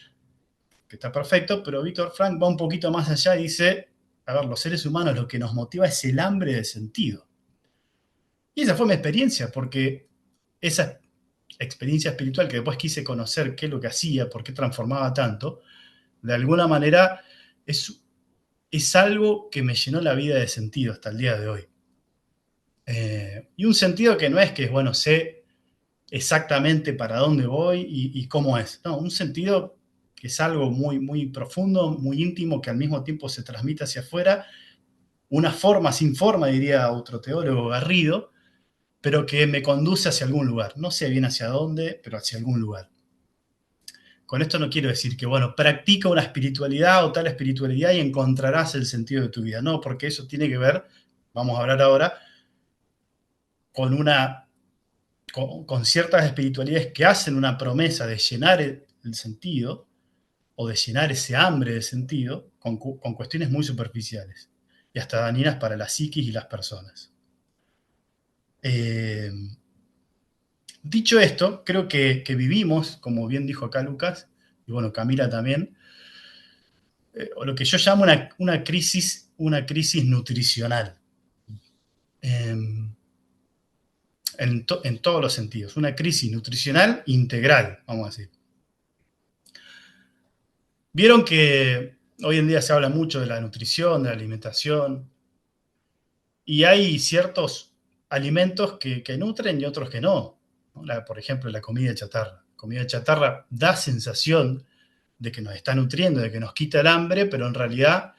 que está perfecto, pero Víctor Frank va un poquito más allá y dice, a ver, los seres humanos lo que nos motiva es el hambre de sentido. Y esa fue mi experiencia, porque esa experiencia espiritual que después quise conocer qué es lo que hacía, por qué transformaba tanto, de alguna manera es algo que me llenó la vida de sentido hasta el día de hoy. Y un sentido que no es que, bueno, sé exactamente para dónde voy y cómo es. No, un sentido que es algo muy, muy profundo, muy íntimo, que al mismo tiempo se transmite hacia afuera, una forma sin forma, diría otro teólogo Garrido, pero que me conduce hacia algún lugar. No sé bien hacia dónde, pero hacia algún lugar. Con esto no quiero decir que, bueno, practica una espiritualidad o tal espiritualidad y encontrarás el sentido de tu vida. No, porque eso tiene que ver, vamos a hablar ahora, con con ciertas espiritualidades que hacen una promesa de llenar el sentido o de llenar ese hambre de sentido con cuestiones muy superficiales y hasta dañinas para la psiquis y las personas. Eh, Dicho esto, creo que vivimos, como bien dijo acá Lucas, y bueno, Camila también, o lo que yo llamo una crisis nutricional, eh, en todos los sentidos, una crisis nutricional integral, vamos a decir. Vieron que hoy en día se habla mucho de la nutrición, de la alimentación, y hay ciertos alimentos que nutren y otros que no. Por ejemplo, la comida chatarra. La comida chatarra da sensación de que nos está nutriendo, de que nos quita el hambre, pero en realidad,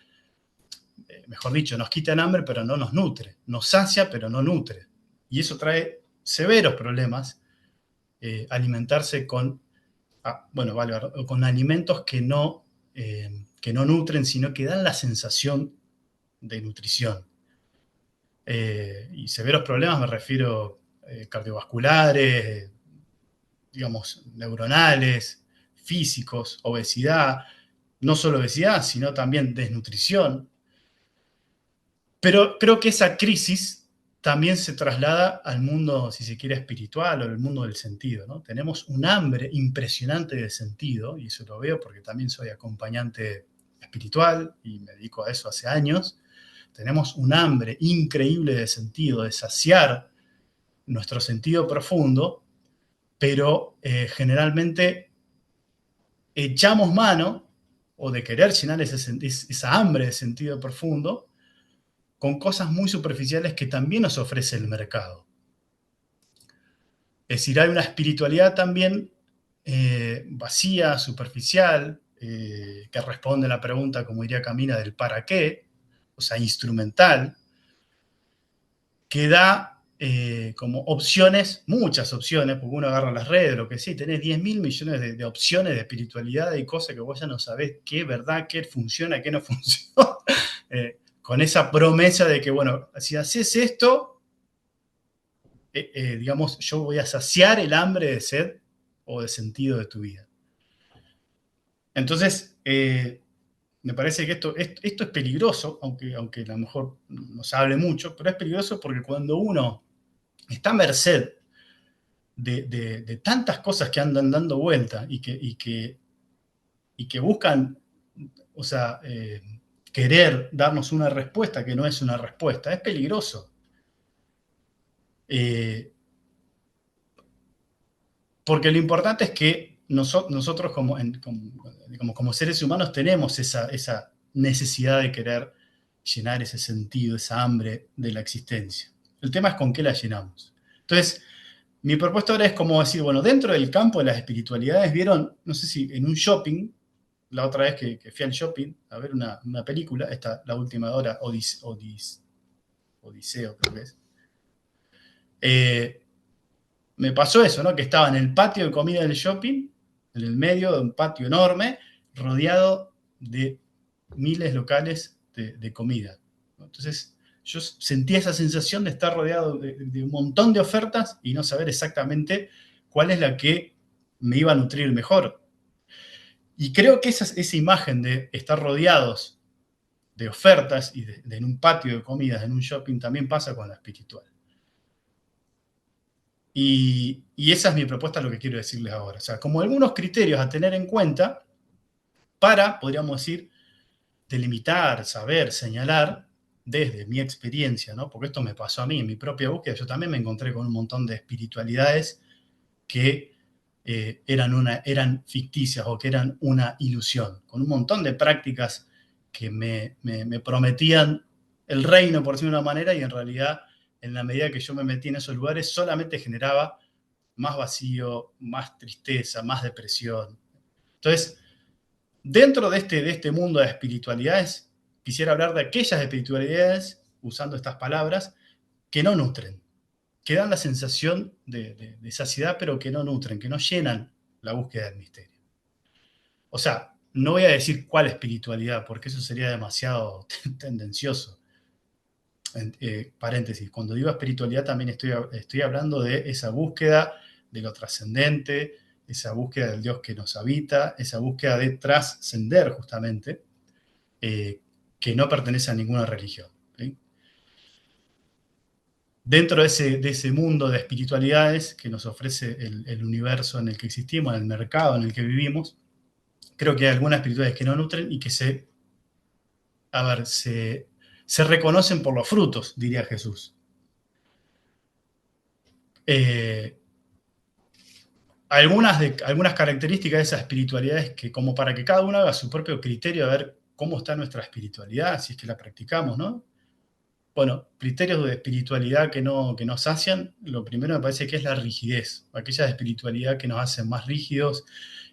mejor dicho, nos quita el hambre, pero no nos nutre. Nos sacia, pero no nutre. Y eso trae severos problemas, alimentarse con alimentos que no nutren, sino que dan la sensación de nutrición. Y severos problemas me refiero cardiovasculares, digamos, neuronales, físicos, obesidad, no solo obesidad, sino también desnutrición. Pero creo que esa crisis también se traslada al mundo, si se quiere, espiritual o al mundo del sentido, ¿no? Tenemos un hambre impresionante de sentido, y eso lo veo porque también soy acompañante espiritual y me dedico a eso hace años. Tenemos un hambre increíble de sentido, de saciar nuestro sentido profundo, pero generalmente echamos mano o de querer llenar esa hambre de sentido profundo con cosas muy superficiales que también nos ofrece el mercado. Es decir, hay una espiritualidad también vacía, superficial, que responde a la pregunta, como diría Camila, del para qué, o sea, instrumental, que da como opciones, muchas opciones, porque uno agarra las redes, lo que sí, tenés 10.000 millones de opciones de espiritualidad y cosas que vos ya no sabés qué es verdad, qué funciona, qué no funciona. Con esa promesa de que, bueno, si haces esto, digamos, yo voy a saciar el hambre de sed o de sentido de tu vida. Entonces, me parece que esto es peligroso, aunque a lo mejor no se hable mucho, pero es peligroso porque cuando uno está a merced de tantas cosas que andan dando vuelta y que buscan, o sea, querer darnos una respuesta que no es una respuesta, es peligroso. Porque lo importante es que nosotros como seres humanos tenemos esa necesidad de querer llenar ese sentido, esa hambre de la existencia. El tema es con qué la llenamos. Entonces, mi propuesta ahora es como decir, bueno, dentro del campo de las espiritualidades, vieron, no sé si en un shopping, la otra vez que fui al shopping a ver una película, la última hora, Odiseo creo que es, me pasó eso, ¿no? Que estaba en el patio de comida del shopping, en el medio de un patio enorme, rodeado de miles locales de comida. Entonces, yo sentía esa sensación de estar rodeado de un montón de ofertas y no saber exactamente cuál es la que me iba a nutrir mejor. Y creo que esa imagen de estar rodeados de ofertas y en un patio de comidas, en un shopping, también pasa con la espiritual. Y esa es mi propuesta, lo que quiero decirles ahora. O sea, como algunos criterios a tener en cuenta para, podríamos decir, delimitar, saber, señalar desde mi experiencia, ¿no? Porque esto me pasó a mí en mi propia búsqueda, yo también me encontré con un montón de espiritualidades que eran ficticias o que eran una ilusión, con un montón de prácticas que me prometían el reino, por decirlo de una manera, y en realidad, en la medida que yo me metí en esos lugares, solamente generaba más vacío, más tristeza, más depresión. Entonces, dentro de este mundo de espiritualidades, quisiera hablar de aquellas espiritualidades, usando estas palabras, que no nutren, que dan la sensación de saciedad, pero que no nutren, que no llenan la búsqueda del misterio. O sea, no voy a decir cuál espiritualidad, porque eso sería demasiado tendencioso. Paréntesis, cuando digo espiritualidad también estoy hablando de esa búsqueda de lo trascendente, esa búsqueda del Dios que nos habita, esa búsqueda de trascender justamente, que no pertenece a ninguna religión. ¿Sí? Dentro de ese mundo de espiritualidades que nos ofrece el universo en el que existimos, en el mercado en el que vivimos, creo que hay algunas espiritualidades que no nutren y que se reconocen por los frutos, diría Jesús. Algunas características de esas espiritualidades que como para que cada uno haga su propio criterio a ver cómo está nuestra espiritualidad, si es que la practicamos, ¿no? Bueno, criterios de espiritualidad que no sacian, lo primero me parece que es la rigidez, aquella espiritualidad que nos hacen más rígidos,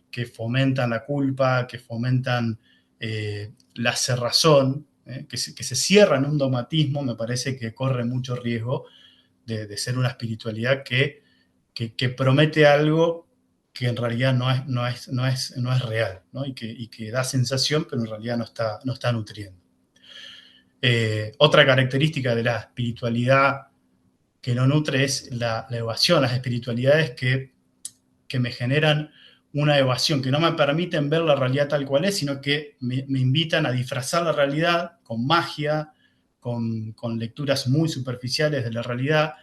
que fomentan la culpa, que fomentan la cerrazón, que se cierra en un dogmatismo, me parece que corre mucho riesgo de ser una espiritualidad que promete algo que en realidad no es real, ¿no? Y que da sensación, pero en realidad no está nutriendo. Otra característica de la espiritualidad que no nutre es la evasión, las espiritualidades que me generan una evasión, que no me permiten ver la realidad tal cual es, sino que me invitan a disfrazar la realidad con magia, con lecturas muy superficiales de la realidad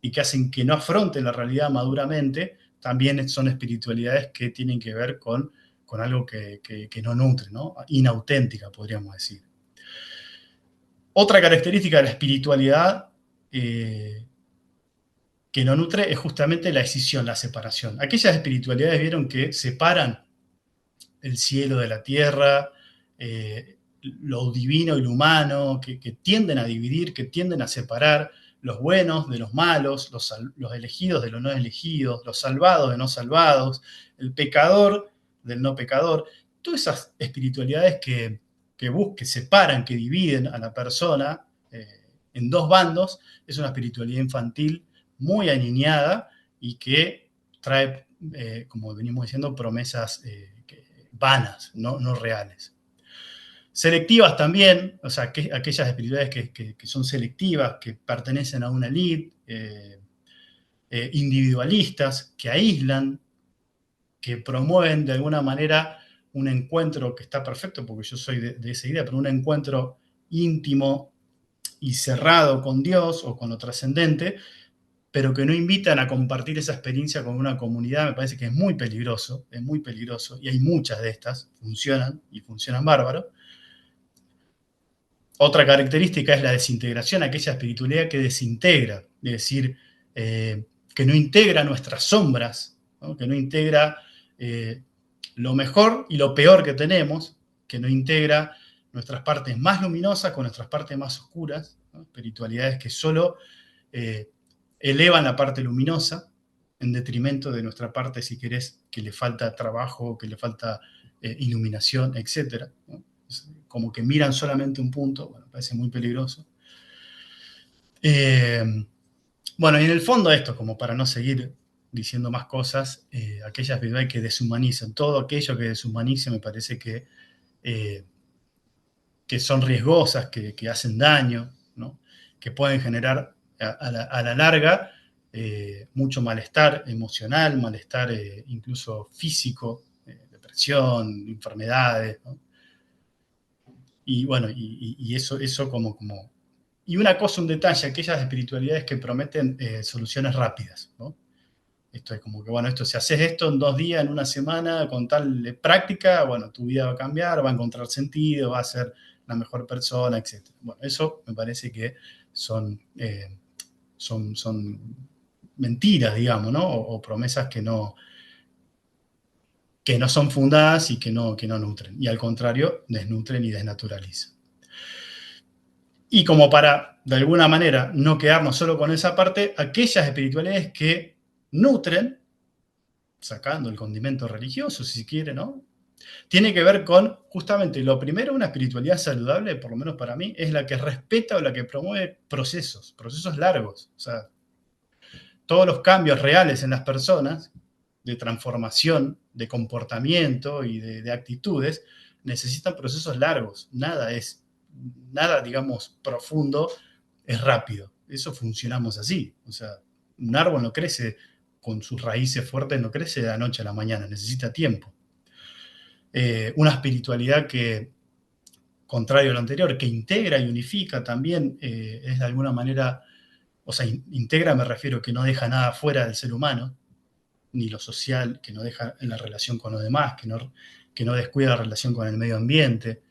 y que hacen que no afronten la realidad maduramente. También son espiritualidades que tienen que ver con algo que no nutre, ¿no? Inauténtica, podríamos decir. Otra característica de la espiritualidad que no nutre es justamente la escisión, la separación. Aquellas espiritualidades vieron que separan el cielo de la tierra, lo divino y lo humano, que tienden a dividir, que tienden a separar los buenos de los malos, los elegidos de los no elegidos, los salvados de no salvados, el pecador del no pecador. Todas esas espiritualidades que separan, que dividen a la persona en dos bandos, es una espiritualidad infantil muy aniñada y que trae, como venimos diciendo, promesas vanas, no reales. Selectivas también, o sea, aquellas espiritualidades que son selectivas, que pertenecen a una élite, individualistas, que aíslan, que promueven de alguna manera un encuentro que está perfecto, porque yo soy de esa idea, pero un encuentro íntimo y cerrado con Dios o con lo trascendente, pero que no invitan a compartir esa experiencia con una comunidad, me parece que es muy peligroso, y hay muchas de estas, funcionan y funcionan bárbaro. Otra característica es la desintegración, aquella espiritualidad que desintegra, es decir, que no integra nuestras sombras, ¿no? Que no integra lo mejor y lo peor que tenemos, que no integra nuestras partes más luminosas con nuestras partes más oscuras, ¿no? Espiritualidades que solo elevan la parte luminosa en detrimento de nuestra parte, si querés, que le falta trabajo, que le falta iluminación, etc., ¿no? Como que miran solamente un punto, bueno, parece muy peligroso. Bueno, y en el fondo esto, como para no seguir diciendo más cosas, aquellas espiritualidades que deshumanizan, todo aquello que deshumanice me parece que son riesgosas, que hacen daño, ¿no? Que pueden generar a la larga mucho malestar emocional, malestar incluso físico, depresión, enfermedades, ¿no? Y bueno, y eso como... Y una cosa, un detalle, aquellas espiritualidades que prometen soluciones rápidas, ¿no? Esto es como que, bueno, si haces esto en 2 días, en una semana, con tal práctica, bueno, tu vida va a cambiar, va a encontrar sentido, va a ser una mejor persona, etc. Bueno, eso me parece que son mentiras, digamos, ¿no? O promesas que no son fundadas y que no nutren. Y al contrario, desnutren y desnaturalizan. Y como para, de alguna manera, no quedarnos solo con esa parte, aquellas espiritualidades que nutren, sacando el condimento religioso, si se quiere, ¿no? Tiene que ver con, justamente, lo primero, una espiritualidad saludable, por lo menos para mí, es la que respeta o la que promueve procesos largos. O sea, todos los cambios reales en las personas, de transformación, de comportamiento y de actitudes, necesitan procesos largos. Nada, digamos, profundo es rápido. Eso funcionamos así. O sea, un árbol no crece con sus raíces fuertes, no crece de la noche a la mañana, necesita tiempo. Una espiritualidad que, contrario a lo anterior, que integra y unifica también, es de alguna manera, o sea, integra me refiero que no deja nada fuera del ser humano, ni lo social, que no deja en la relación con los demás, que no descuida la relación con el medio ambiente,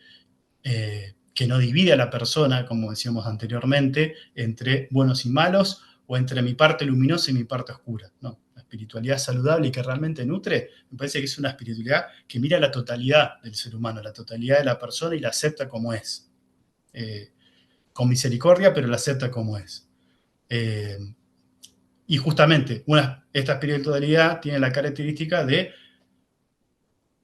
que no divide a la persona, como decíamos anteriormente, entre buenos y malos, o entre mi parte luminosa y mi parte oscura. No, la espiritualidad saludable y que realmente nutre, me parece que es una espiritualidad que mira la totalidad del ser humano, la totalidad de la persona y la acepta como es. Con misericordia, pero la acepta como es. Y justamente esta espiritualidad tiene la característica de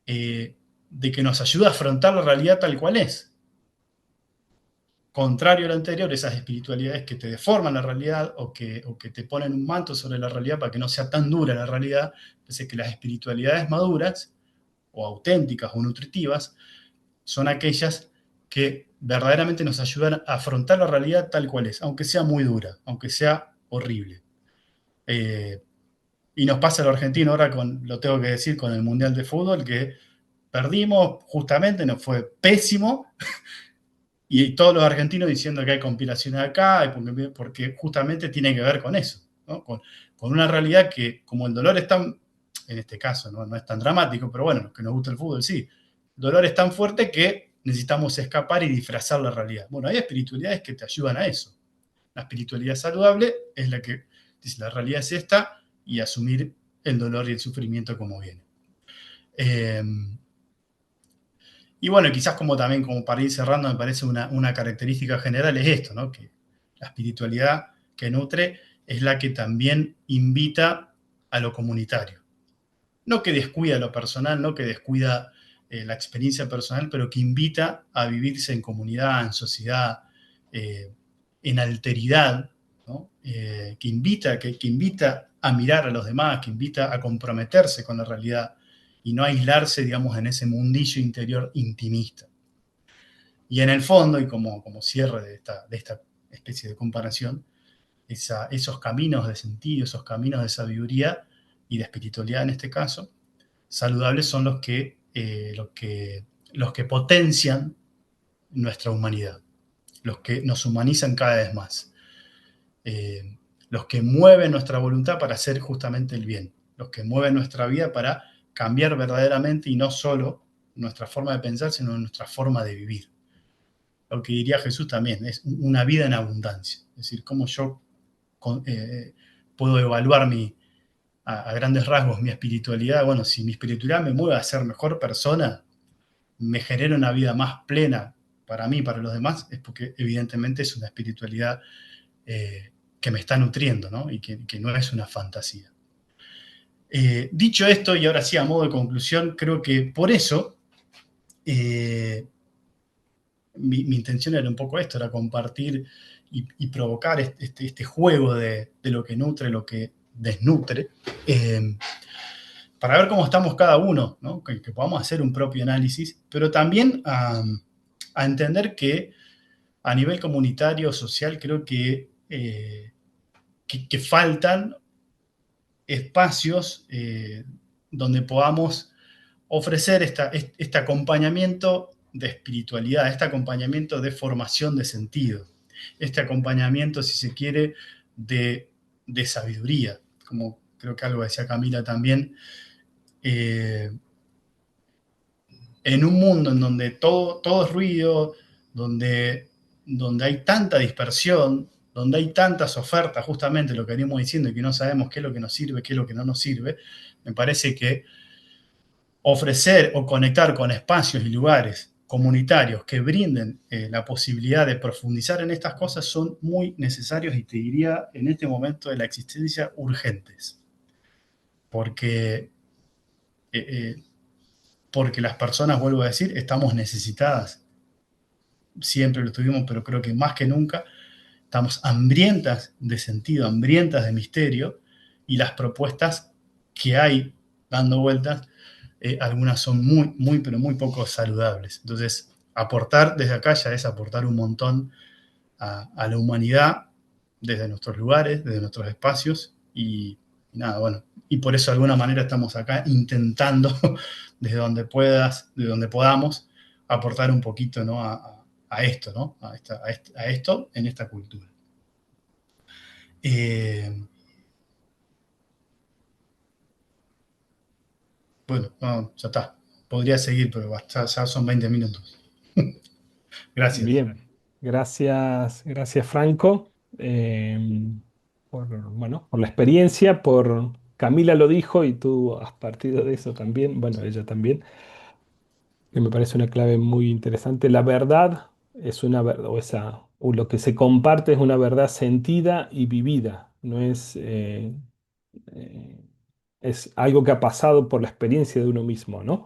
que nos ayuda a afrontar la realidad tal cual es. Contrario a lo anterior, esas espiritualidades que te deforman la realidad o que te ponen un manto sobre la realidad para que no sea tan dura la realidad, es que las espiritualidades maduras o auténticas o nutritivas son aquellas que verdaderamente nos ayudan a afrontar la realidad tal cual es, aunque sea muy dura, aunque sea horrible. Y nos pasa a lo argentino ahora lo tengo que decir, con el Mundial de Fútbol, que perdimos justamente, nos fue pésimo, y todos los argentinos diciendo que hay conspiraciones acá, porque justamente tiene que ver con eso, ¿no? Con una realidad que, como el dolor es tan, en este caso no es tan dramático, pero bueno, los que nos gusta el fútbol sí, el dolor es tan fuerte que necesitamos escapar y disfrazar la realidad. Bueno, hay espiritualidades que te ayudan a eso. La espiritualidad saludable es la que dice la realidad es esta y asumir el dolor y el sufrimiento como viene. Y bueno, quizás como también como para ir cerrando, me parece una característica general es esto, ¿no? Que la espiritualidad que nutre es la que también invita a lo comunitario. No que descuida lo personal, no que descuida la experiencia personal, pero que invita a vivirse en comunidad, en sociedad, en alteridad, ¿no? Que invita a mirar a los demás, que invita a comprometerse con la realidad y no aislarse, digamos, en ese mundillo interior intimista. Y en el fondo, y como cierre de esta especie de comparación, esos caminos de sentido, esos caminos de sabiduría y de espiritualidad en este caso, saludables son los que potencian nuestra humanidad, los que nos humanizan cada vez más, los que mueven nuestra voluntad para hacer justamente el bien, los que mueven nuestra vida para cambiar verdaderamente y no solo nuestra forma de pensar, sino nuestra forma de vivir. Lo que diría Jesús también es una vida en abundancia, es decir, cómo yo puedo evaluar a grandes rasgos mi espiritualidad. Bueno, si mi espiritualidad me mueve a ser mejor persona, me genera una vida más plena para mí, para los demás, es porque evidentemente es una espiritualidad que me está nutriendo, ¿no? Y que no es una fantasía. Dicho esto, y ahora sí a modo de conclusión, creo que por eso mi intención era un poco esto, era compartir y provocar este juego de lo que nutre, lo que desnutre, para ver cómo estamos cada uno, ¿no? Que podamos hacer un propio análisis, pero también a entender que a nivel comunitario, social, creo que faltan espacios donde podamos ofrecer este acompañamiento de espiritualidad, este acompañamiento de formación de sentido, este acompañamiento, si se quiere, de sabiduría, como creo que algo decía Camila también, en un mundo en donde todo es ruido, donde, donde hay tanta dispersión, donde hay tantas ofertas, justamente lo que venimos diciendo, y que no sabemos qué es lo que nos sirve, qué es lo que no nos sirve, me parece que ofrecer o conectar con espacios y lugares comunitarios que brinden la posibilidad de profundizar en estas cosas son muy necesarios y te diría en este momento de la existencia urgentes, porque, eh, eh, porque las personas, vuelvo a decir, estamos necesitadas, siempre lo estuvimos, pero creo que más que nunca estamos hambrientas de sentido, hambrientas de misterio, y las propuestas que hay dando vueltas, algunas son muy, muy, pero muy poco saludables. Entonces, aportar desde acá ya es aportar un montón a la humanidad desde nuestros lugares, desde nuestros espacios, y nada, bueno, y por eso de alguna manera estamos acá intentando, desde donde puedas, de donde podamos, aportar un poquito, ¿no? a esto, ¿no? A esto en esta cultura. Eh, bueno, no, ya está. Podría seguir, pero basta, ya son 20 minutos. Gracias. Bien, gracias Franco, bueno, por la experiencia, por Camila lo dijo y tú has partido de eso también, bueno, ella también, que me parece una clave muy interesante. La verdad es una verdad, o lo que se comparte es una verdad sentida y vivida, no es, eh, es algo que ha pasado por la experiencia de uno mismo, ¿no?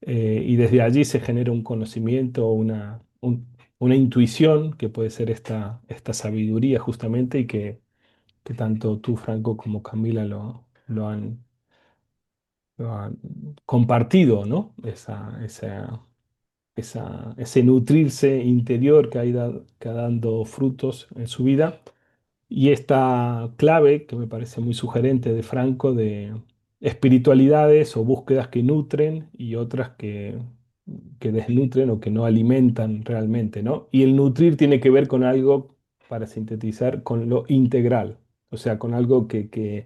Y desde allí se genera un conocimiento, una intuición que puede ser esta sabiduría justamente y que tanto tú, Franco, como Camila lo han compartido, ¿no? Ese nutrirse interior que ha dando frutos en su vida. Y esta clave, que me parece muy sugerente de Franco, de espiritualidades o búsquedas que nutren y otras que desnutren o que no alimentan realmente, ¿no? Y el nutrir tiene que ver con algo, para sintetizar, con lo integral, o sea, con algo que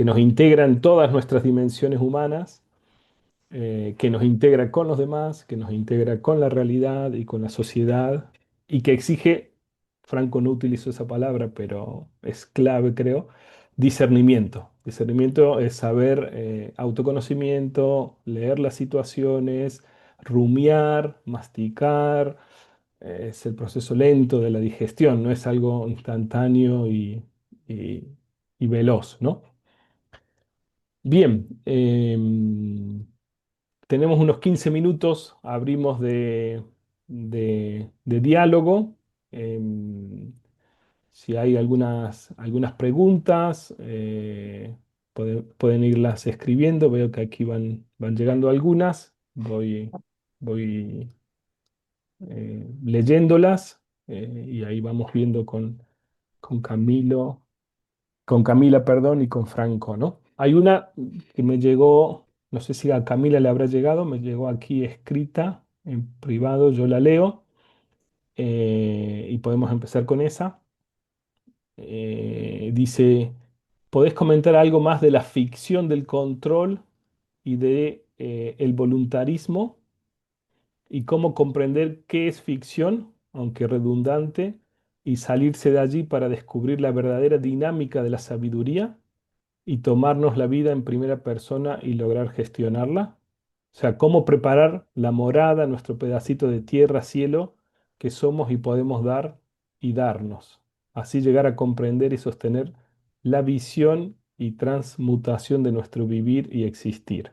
nos integra en todas nuestras dimensiones humanas, que nos integra con los demás, que nos integra con la realidad y con la sociedad, y que exige, Franco no utilizó esa palabra, pero es clave, creo, discernimiento. Discernimiento es saber autoconocimiento, leer las situaciones, rumiar, masticar. Es el proceso lento de la digestión, no es algo instantáneo y- y veloz, ¿no? Bien, tenemos unos 15 minutos, abrimos de diálogo. Em, si hay algunas preguntas, pueden irlas escribiendo. Veo que aquí van llegando algunas. Voy leyéndolas y ahí vamos viendo con Camilo. Con Camila, perdón, y con Franco, ¿no? Hay una que me llegó, no sé si a Camila le habrá llegado, me llegó aquí escrita en privado, yo la leo y podemos empezar con esa. Dice, ¿podés comentar algo más de la ficción del control y de el voluntarismo y cómo comprender qué es ficción, aunque redundante, y salirse de allí para descubrir la verdadera dinámica de la sabiduría? Y tomarnos la vida en primera persona y lograr gestionarla? O sea, cómo preparar la morada, nuestro pedacito de tierra, cielo, que somos y podemos dar y darnos. Así llegar a comprender y sostener la visión y transmutación de nuestro vivir y existir.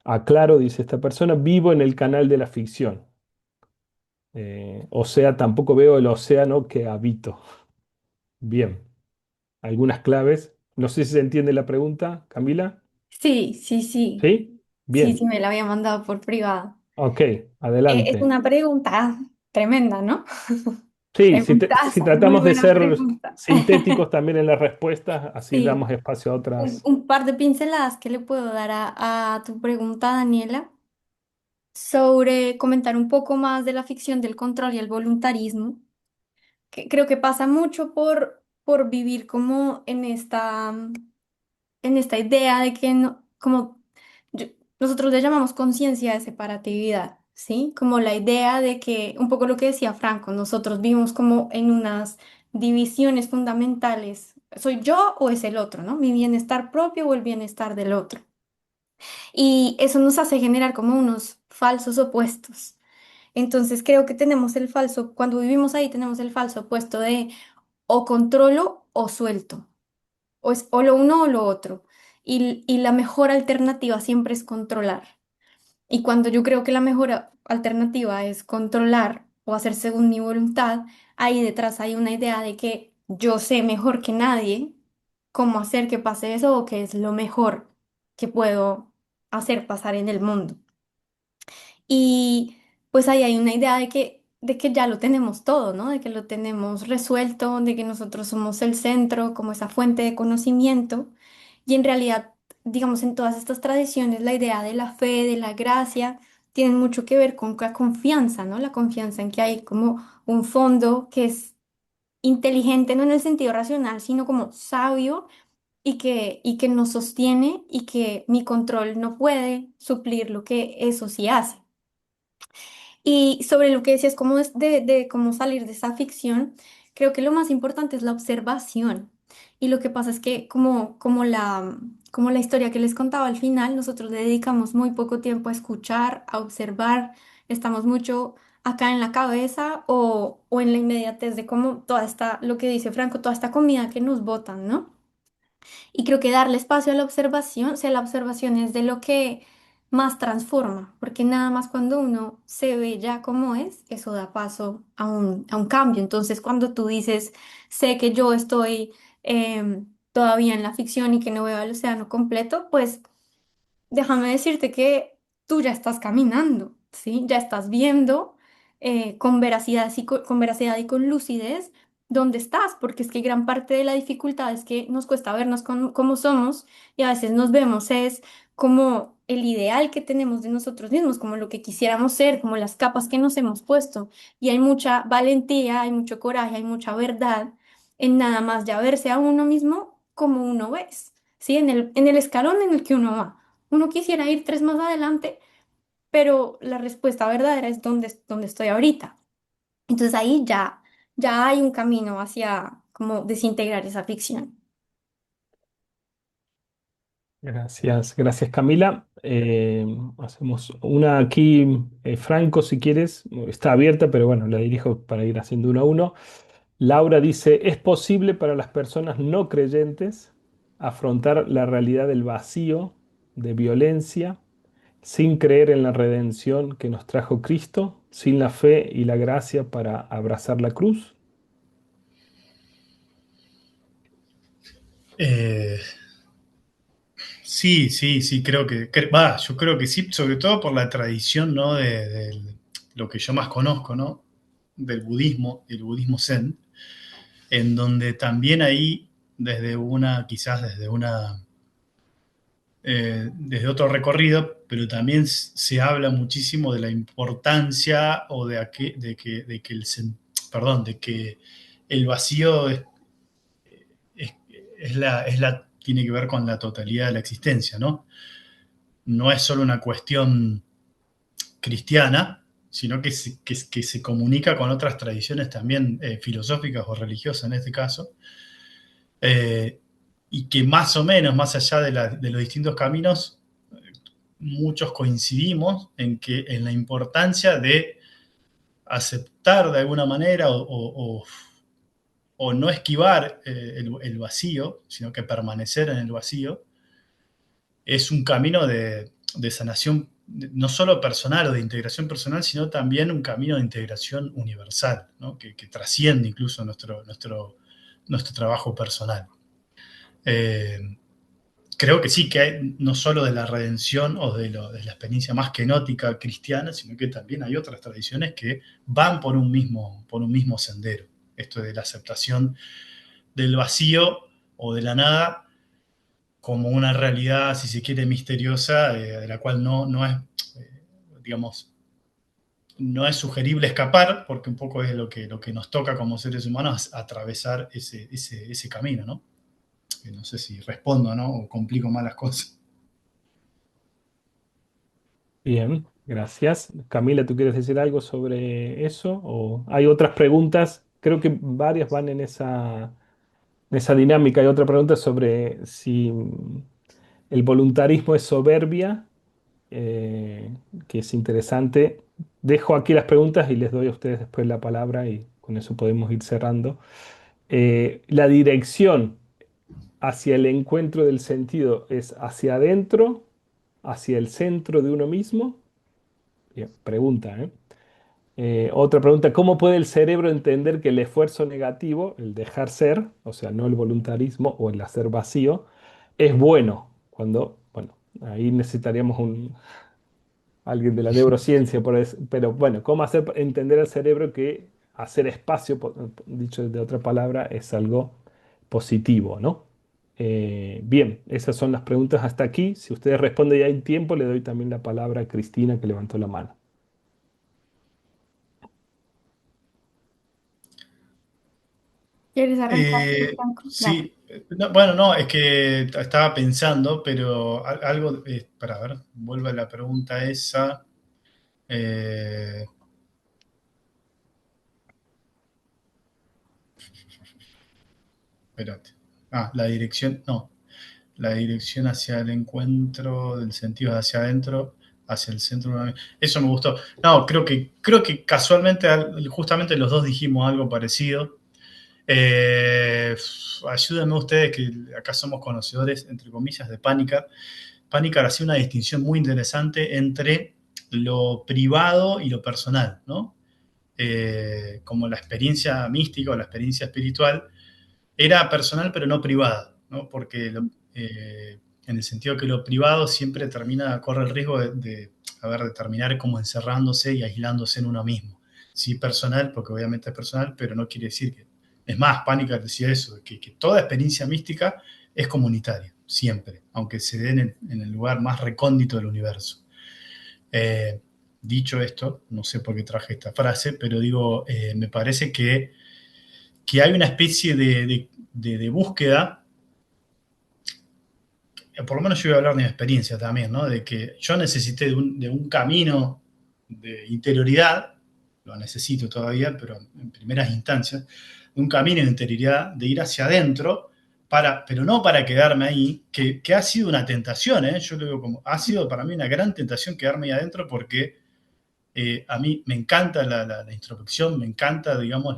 Aclaro, dice esta persona, vivo en el canal de la ficción. O sea, tampoco veo el océano que habito. Bien, algunas claves. No sé si se entiende la pregunta, Camila. Sí, sí, sí. ¿Sí? Sí, sí, Bien. me la había mandado por privado. Ok, Es adelante. una pregunta tremenda, ¿no? Sí, si Preguntaza, muy tratamos de buena ser pregunta. sintéticos también en las respuestas, así Sí, damos espacio a otras. un par de pinceladas que le puedo dar a tu pregunta, Daniela, sobre comentar un poco más de la ficción del control y el voluntarismo, que creo que pasa mucho por vivir como en esta idea de que no, como yo- nosotros le llamamos conciencia de separatividad. ¿sí? Como la idea de que, un poco lo que decía Franco, nosotros vivimos como en unas divisiones fundamentales. ¿Soy yo o es el otro, ¿no? Mi bienestar propio o el bienestar del otro. Y eso nos hace generar como unos falsos opuestos. Entonces creo que tenemos el falso, cuando vivimos ahí tenemos el falso opuesto de o controlo o suelto, o es o lo uno o lo otro. Y la mejor alternativa siempre es controlar. Y cuando yo creo que la mejor alternativa es controlar o hacer según mi voluntad, ahí detrás hay una idea de que yo sé mejor que nadie cómo hacer que pase eso o qué es lo mejor que puedo hacer pasar en el mundo. Y pues ahí hay una idea de que ya lo tenemos todo, ¿no? De que lo tenemos resuelto, de que nosotros somos el centro, como esa fuente de conocimiento. Y en realidad, digamos, en todas estas tradiciones, la idea de la fe, de la gracia, tienen mucho que ver con la confianza, ¿no? La confianza en que hay como un fondo que es inteligente, no en el sentido racional, sino como sabio y que nos sostiene y que mi control no puede suplir lo que eso sí hace. Y sobre lo que decías, como de cómo salir de esa ficción, creo que lo más importante es la observación. Y lo que pasa es que como la historia que les contaba al final, nosotros le dedicamos muy poco tiempo a escuchar, a observar, estamos mucho acá en la cabeza o en la inmediatez de cómo toda esta, lo que dice Franco, toda esta comida que nos botan, ¿no? Y creo que darle espacio a la observación, o sea, la observación es de lo que más transforma, porque nada más cuando uno se ve ya como es, eso da paso a un cambio. Entonces, cuando tú dices, sé que yo estoy todavía en la ficción y que no veo el océano completo, pues déjame decirte que tú ya estás caminando, ¿sí? Ya estás viendo con veracidad con veracidad y con lucidez dónde estás, porque es que gran parte de la dificultad es que nos cuesta vernos como somos y a veces nos vemos es como el ideal que tenemos de nosotros mismos, como lo que quisiéramos ser, como las capas que nos hemos puesto. Y hay mucha valentía, hay mucho coraje, hay mucha verdad en nada más ya verse a uno mismo como uno ves, ¿sí? En el escalón en el que uno va. Uno quisiera ir tres más adelante, pero la respuesta verdadera es donde estoy ahorita. Entonces ahí ya hay un camino hacia como desintegrar esa ficción. Gracias, gracias Camila. Hacemos una aquí, Franco, si quieres. Está abierta, pero bueno, la dirijo para ir haciendo uno a uno. Laura dice, ¿es posible para las personas no creyentes afrontar la realidad del vacío, de violencia, sin creer en la redención que nos trajo Cristo, sin la fe y la gracia para abrazar la cruz? Eh, sí, sí, sí, yo creo que sí, sobre todo por la tradición, ¿no? De lo que yo más conozco, ¿no? Del budismo zen, en donde también ahí, quizás desde otro recorrido, pero también se habla muchísimo de la importancia o de que perdón, de que el vacío es, tiene que ver con la totalidad de la existencia, ¿no? No es solo una cuestión cristiana, sino que se comunica con otras tradiciones también filosóficas o religiosas en este caso, eh, y que más o menos, más allá de los distintos caminos, muchos coincidimos en la importancia de aceptar de alguna manera o no esquivar el vacío, sino que permanecer en el vacío, es un camino de sanación no solo personal o de integración personal, sino también un camino de integración universal, ¿no? Que trasciende incluso nuestro trabajo personal. Eh, Creo que sí, que hay, no solo de la redención o de la experiencia más kenótica cristiana, sino que también hay otras tradiciones que van por un mismo sendero. Esto de la aceptación del vacío o de la nada como una realidad, si se quiere, misteriosa, de la cual no es, digamos, no es sugerible escapar, porque un poco es lo que nos toca como seres humanos atravesar ese camino, ¿no? No sé si respondo, ¿no? O complico más las cosas. Bien. Gracias. Camila, ¿tú quieres decir algo sobre eso? ¿O hay otras preguntas? Creo que varias van en esa dinámica. Hay otra pregunta sobre si el voluntarismo es soberbia, eh, que es interesante. Dejo aquí las preguntas y les doy a ustedes después la palabra y con eso podemos ir cerrando. La dirección hacia el encuentro del sentido es hacia adentro, hacia el centro de uno mismo. Bien, pregunta, ¿eh? Otra pregunta, ¿cómo puede el cerebro entender que el esfuerzo negativo, el dejar ser, o sea, no el voluntarismo o el hacer vacío, es bueno? Cuando, bueno, ahí necesitaríamos alguien de la neurociencia, pero bueno, ¿cómo hacer entender al cerebro que hacer espacio, dicho de otra palabra, es algo positivo, ¿no? Bien, esas son las preguntas hasta aquí. Si ustedes responden y hay tiempo, le doy también la palabra a Cristina que levantó la mano. ¿Quieres arrancar tú, Franco? Dale. Sí, bueno, no, es que estaba pensando, pero algo, para ver, vuelve a la pregunta esa. Eh, espérate. La dirección, no, la dirección hacia el encuentro del sentido hacia adentro, hacia el centro. Eso me gustó. No, creo que casualmente, justamente los dos dijimos algo parecido. Eh, Ayúdenme ustedes, que acá somos conocedores, entre comillas, de Panikkar. Panikkar hacía una distinción muy interesante entre lo privado y lo personal, ¿no? Como la experiencia mística o la experiencia espiritual era personal pero no privada, ¿no? Porque en el sentido que lo privado siempre corre el riesgo de terminar como encerrándose y aislándose en uno mismo. Sí, personal, porque obviamente es personal, pero no quiere decir que... Es más, Pánica decía eso, que toda experiencia mística es comunitaria, siempre, aunque se dé en el lugar más recóndito del universo. Eh, Dicho esto, no sé por qué traje esta frase, pero digo, me parece que hay una especie de búsqueda, por lo menos yo voy a hablar de mi experiencia también, ¿no? De que yo necesité de un camino de interioridad, lo necesito todavía, pero en primeras instancias, de un camino de interioridad, de ir hacia adentro, pero no para quedarme ahí, que ha sido una tentación, ¿eh? Yo lo digo como, ha sido para mí una gran tentación quedarme ahí adentro porque a mí me encanta la introspección, me encanta, digamos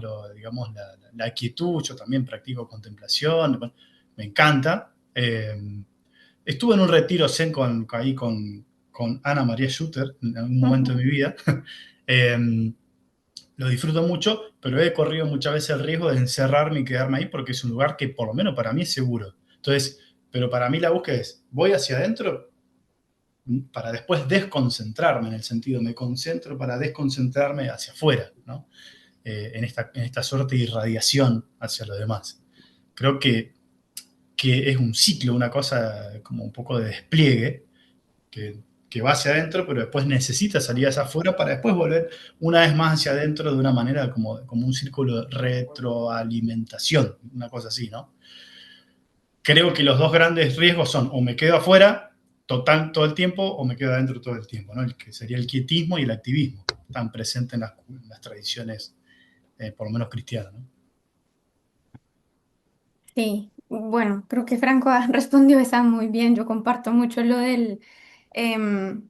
la quietud, yo también practico contemplación, bueno, me encanta. Estuve en un retiro zen ahí con Ana María Schutter en algún momento de Ujú. mi vida. Eh, lo disfruto mucho, pero he corrido muchas veces el riesgo de encerrarme y quedarme ahí porque es un lugar que por lo menos para mí es seguro. Entonces, pero para mí la búsqueda es, voy hacia adentro para después desconcentrarme, en el sentido, me concentro para desconcentrarme hacia afuera, ¿no? En esta suerte de irradiación hacia los demás. Creo que es un ciclo, una cosa como un poco de despliegue, que va hacia adentro, pero después necesita salir hacia afuera para después volver una vez más hacia adentro de una manera como un círculo de retroalimentación, una cosa así, ¿no? Creo que los dos grandes riesgos son o me quedo afuera todo el tiempo o me quedo adentro todo el tiempo, ¿no? El que sería el quietismo y el activismo, tan presente en las tradiciones, por lo menos cristianas, ¿no? Sí, bueno, creo que Franco respondió esa muy bien. Yo comparto mucho lo del em,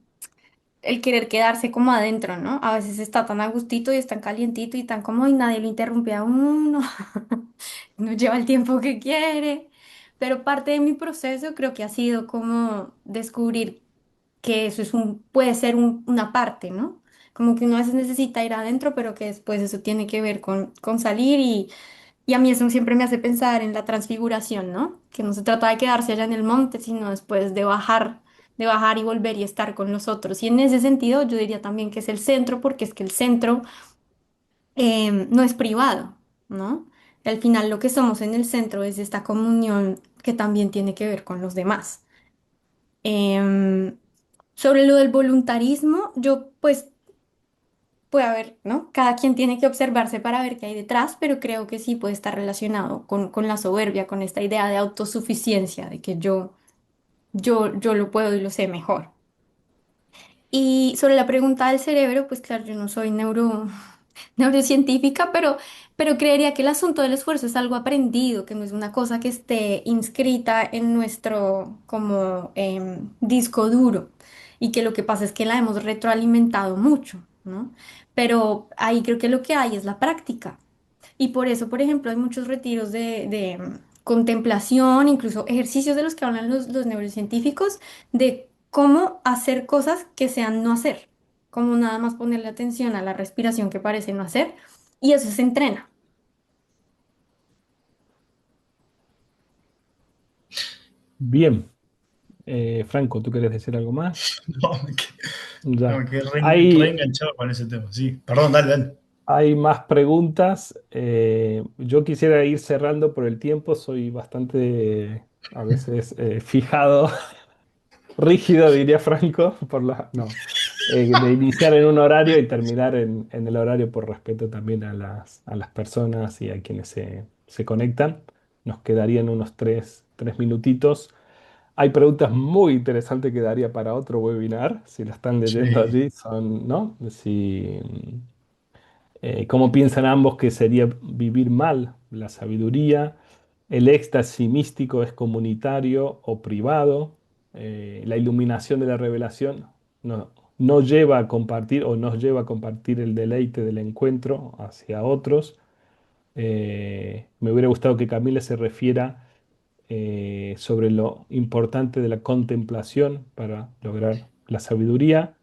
el querer quedarse como adentro, ¿no? A veces está tan a gustito y es tan calientito y tan como y nadie lo interrumpe a uno, no lleva el tiempo que quiere. Pero parte de mi proceso creo que ha sido como descubrir que eso puede ser una parte, ¿no? Como que uno a veces necesita ir adentro, pero que después eso tiene que ver con salir y a mí eso siempre me hace pensar en la transfiguración, ¿no? Que no se trata de quedarse allá en el monte, sino después de bajar y volver y estar con los otros. Y en ese sentido yo diría también que es el centro, porque es que el centro no es privado, ¿no? Al final lo que somos en el centro es esta comunión que también tiene que ver con los demás. Em, Sobre lo del voluntarismo, yo pues puede haber, ¿no? Cada quien tiene que observarse para ver qué hay detrás, pero creo que sí puede estar relacionado con la soberbia, con esta idea de autosuficiencia, de que yo lo puedo y lo sé mejor. Y sobre la pregunta del cerebro, pues claro, yo no soy neurocientífica, pero creería que el asunto del esfuerzo es algo aprendido, que no es una cosa que esté inscrita en nuestro como disco duro y que lo que pasa es que la hemos retroalimentado mucho, ¿no? Pero ahí creo que lo que hay es la práctica. Y por eso, por ejemplo, hay muchos retiros de contemplación, incluso ejercicios de los que hablan los neurocientíficos, de cómo hacer cosas que sean no hacer, como nada más ponerle atención a la respiración que parece no hacer, y eso se entrena. Bien, Franco, ¿tú querés decir algo más? No, Ya. me quedé Hay, reenganchado con ese tema. Sí, perdón, dale, dale. hay más preguntas. Yo quisiera ir cerrando por el tiempo. Soy bastante, a veces, fijado, rígido, diría Franco, no, de iniciar en un horario y terminar en el horario por respeto también a las personas y a quienes se conectan. Nos quedarían unos tres minutitos. Hay preguntas muy interesantes que daría para otro webinar, si la están leyendo Sí, allí, son, ¿no? Si, ¿cómo piensan ambos que sería vivir mal la sabiduría? ¿El éxtasis místico es comunitario o privado? La iluminación de la revelación no lleva a compartir o nos lleva a compartir el deleite del encuentro hacia otros. Me hubiera gustado que Camila se refiera sobre lo importante de la contemplación para lograr la sabiduría.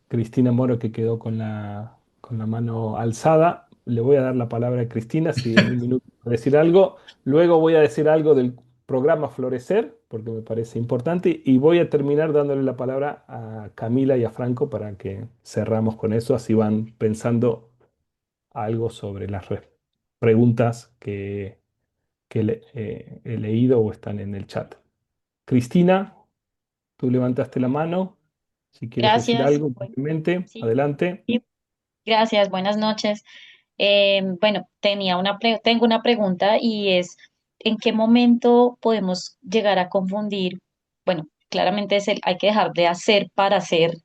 Cristina Moro que quedó con la mano alzada. Le voy a dar la palabra a Cristina si en un minuto va a decir algo. Luego voy a decir algo del programa Florecer, porque me parece importante. Y voy a terminar dándole la palabra a Camila y a Franco para que cerramos con eso. Así van pensando algo sobre las preguntas que he leído o están en el chat. Cristina, tú levantaste la mano. Si quieres decir Gracias. algo, Bueno, brevemente, sí, adelante. sí, gracias. Buenas noches. Bueno, tengo una pregunta y es, ¿en qué momento podemos llegar a confundir? Bueno, claramente hay que dejar de hacer para hacer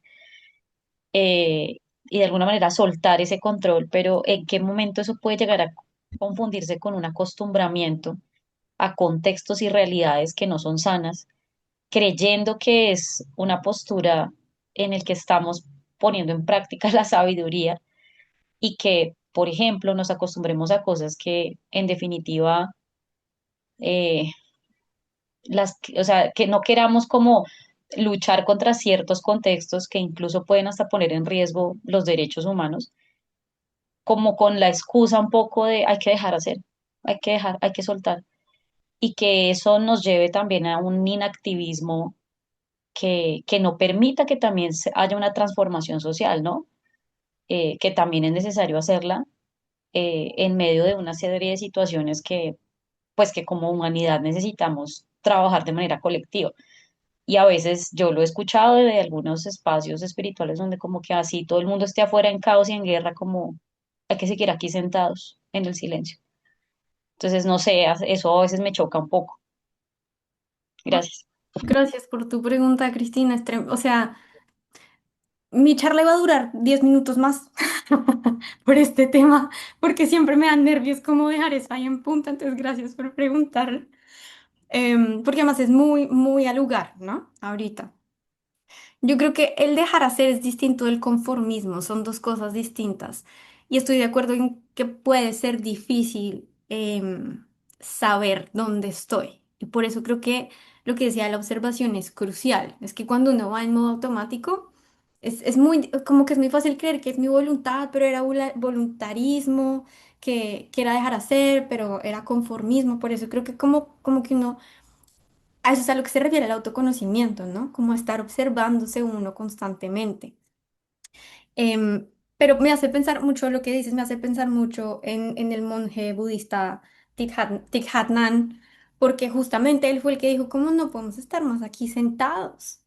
y de alguna manera soltar ese control, pero ¿en qué momento eso puede llegar a confundirse con un acostumbramiento a contextos y realidades que no son sanas, creyendo que es una postura en el que estamos poniendo en práctica la sabiduría y que, por ejemplo, nos acostumbremos a cosas que en definitiva, eh, o sea, que no queramos como luchar contra ciertos contextos que incluso pueden hasta poner en riesgo los derechos humanos, como con la excusa un poco de hay que dejar hacer, hay que soltar, y que eso nos lleve también a un inactivismo que no permita que también haya una transformación social, ¿no? Que también es necesario hacerla en medio de una serie de situaciones que, pues que como humanidad necesitamos trabajar de manera colectiva. Y a veces yo lo he escuchado de algunos espacios espirituales donde como que así todo el mundo esté afuera en caos y en guerra, como hay que seguir aquí sentados en el silencio. Entonces, no sé, eso a veces me choca un poco. Gracias. Gracias por tu pregunta, Cristina. O sea, mi charla iba a durar 10 minutos más por este tema, porque siempre me dan nervios cómo dejar eso ahí en punta. Entonces, gracias por preguntar. Porque además es muy, muy al lugar, ¿no? Ahorita. Yo creo que el dejar hacer es distinto del conformismo, son dos cosas distintas. Y estoy de acuerdo en que puede ser difícil saber dónde estoy. Y por eso creo que lo que decía la observación es crucial. Es que cuando uno va en modo automático, es muy, como que es muy fácil creer que es mi voluntad, pero era voluntarismo, que era dejar hacer, pero era conformismo. Por eso creo que como que uno a eso es a lo que se refiere el autoconocimiento, ¿no? Como estar observándose uno constantemente. Pero me hace pensar mucho lo que dices, me hace pensar mucho en el monje budista Thich Nhat Hanh, porque justamente él fue el que dijo, ¿cómo no podemos estar más aquí sentados?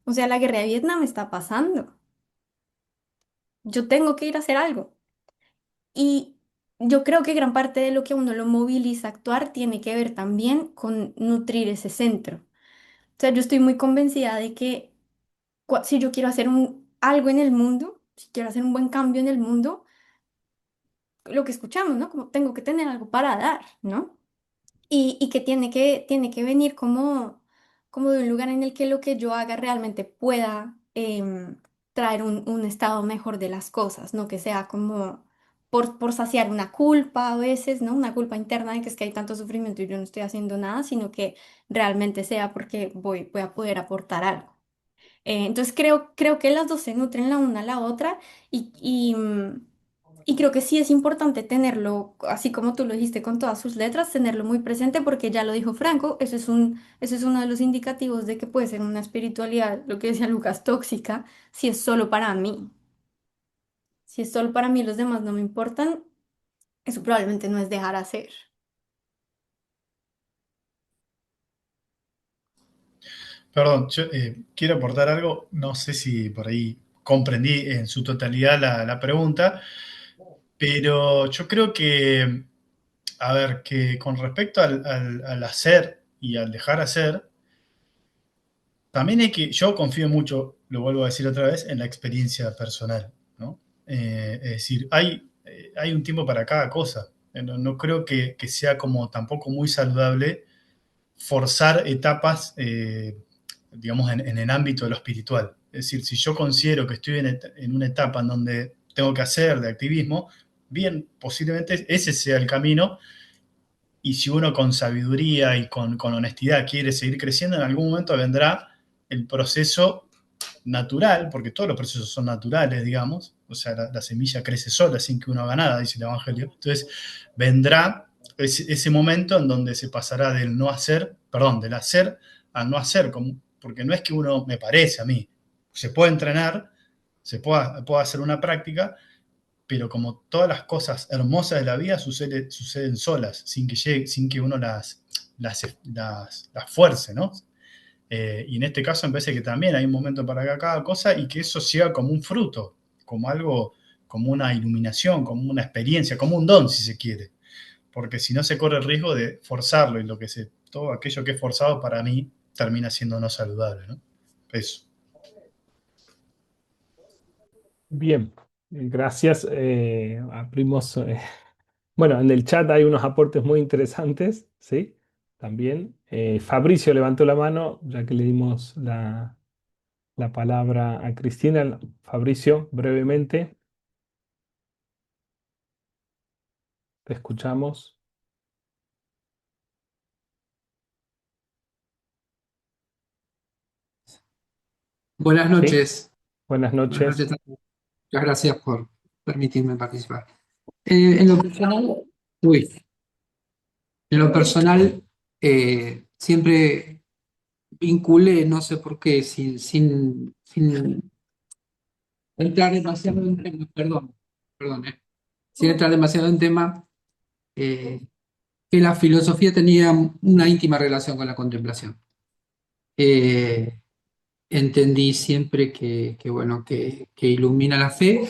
O sea, la guerra de Vietnam está pasando. Yo tengo que ir a hacer algo. Y yo creo que gran parte de lo que a uno lo moviliza a actuar tiene que ver también con nutrir ese centro. O sea, yo estoy muy convencida de que si yo quiero hacer algo en el mundo, si quiero hacer un buen cambio en el mundo, lo que escuchamos, ¿no? Como tengo que tener algo para dar, ¿no? Y que tiene que venir como, como de un lugar en el que lo que yo haga realmente pueda traer un estado mejor de las cosas, no que sea como por saciar una culpa a veces, ¿no? Una culpa interna de que es que hay tanto sufrimiento y yo no estoy haciendo nada, sino que realmente sea porque voy a poder aportar algo. Entonces creo que las dos se nutren la una a la otra y creo que sí es importante tenerlo, así como tú lo dijiste con todas sus letras, tenerlo muy presente porque ya lo dijo Franco, eso es uno de los indicativos de que puede ser una espiritualidad, lo que decía Lucas, tóxica, si es solo para mí. Si es solo para mí, los demás no me importan, eso probablemente no es dejar hacer. Perdón, yo quiero aportar algo, no sé si por ahí comprendí en su totalidad la pregunta, pero yo creo que, a ver, que con respecto al hacer y al dejar hacer, también hay que, yo confío mucho, lo vuelvo a decir otra vez, en la experiencia personal, ¿no? Es decir, hay un tiempo para cada cosa. No creo que sea como tampoco muy saludable forzar etapas, digamos, en el ámbito de lo espiritual. Es decir, si yo considero que estoy en una etapa en donde tengo que hacer de activismo, bien, posiblemente ese sea el camino, y si uno con sabiduría y con honestidad quiere seguir creciendo, en algún momento vendrá el proceso natural, porque todos los procesos son naturales, digamos, o sea, la semilla crece sola sin que uno haga nada, dice el Evangelio. Entonces, vendrá ese momento en donde se pasará del no hacer, perdón, del hacer al no hacer, porque no es que uno, me parece a mí, se puede entrenar, puede hacer una práctica, pero como todas las cosas hermosas de la vida suceden solas, sin que uno las fuerce, ¿no? Y en este caso me parece que también hay un momento para cada cosa y que eso sea como un fruto, como algo, como una iluminación, como una experiencia, como un don, si se quiere. Porque si no se corre el riesgo de forzarlo y todo aquello que es forzado para mí termina siendo no saludable, ¿no? Eso. Bien, gracias. Abrimos, bueno, en el chat hay unos aportes muy interesantes, ¿sí? También. Fabricio levantó la mano, ya que le dimos la palabra a Cristina. Fabricio, brevemente, te escuchamos. Buenas ¿Sí? noches. Buenas Buenas noches noches. también. Muchas gracias por permitirme participar. En lo personal, uy, en lo personal, siempre vinculé, no sé por qué, sin entrar demasiado en tema, perdón, sin entrar demasiado en tema, eh, que la filosofía tenía una íntima relación con la contemplación. Eh, Entendí siempre bueno, que ilumina la fe,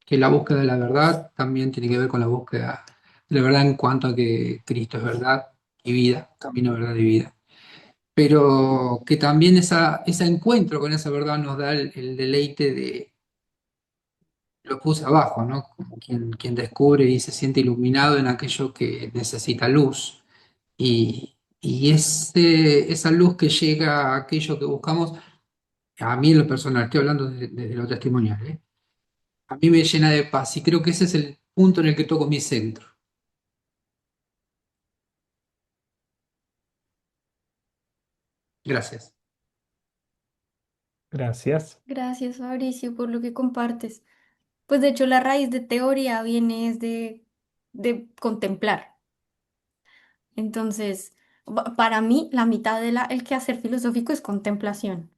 que la búsqueda de la verdad también tiene que ver con la búsqueda de la verdad en cuanto a que Cristo es verdad y vida, camino, verdad y vida. Pero que también ese encuentro con esa verdad nos da el deleite de, lo puse abajo, ¿no? Como quien descubre y se siente iluminado en aquello que necesita luz. Y esa luz que llega a aquello que buscamos, a mí en lo personal, estoy hablando desde lo testimonial, ¿eh? A mí me llena de paz y creo que ese es el punto en el que toco mi centro. Gracias. Gracias. Gracias, Fabricio, por lo que compartes. Pues de hecho la raíz de teoría viene es de contemplar. Entonces, para mí, la mitad de el quehacer filosófico es contemplación.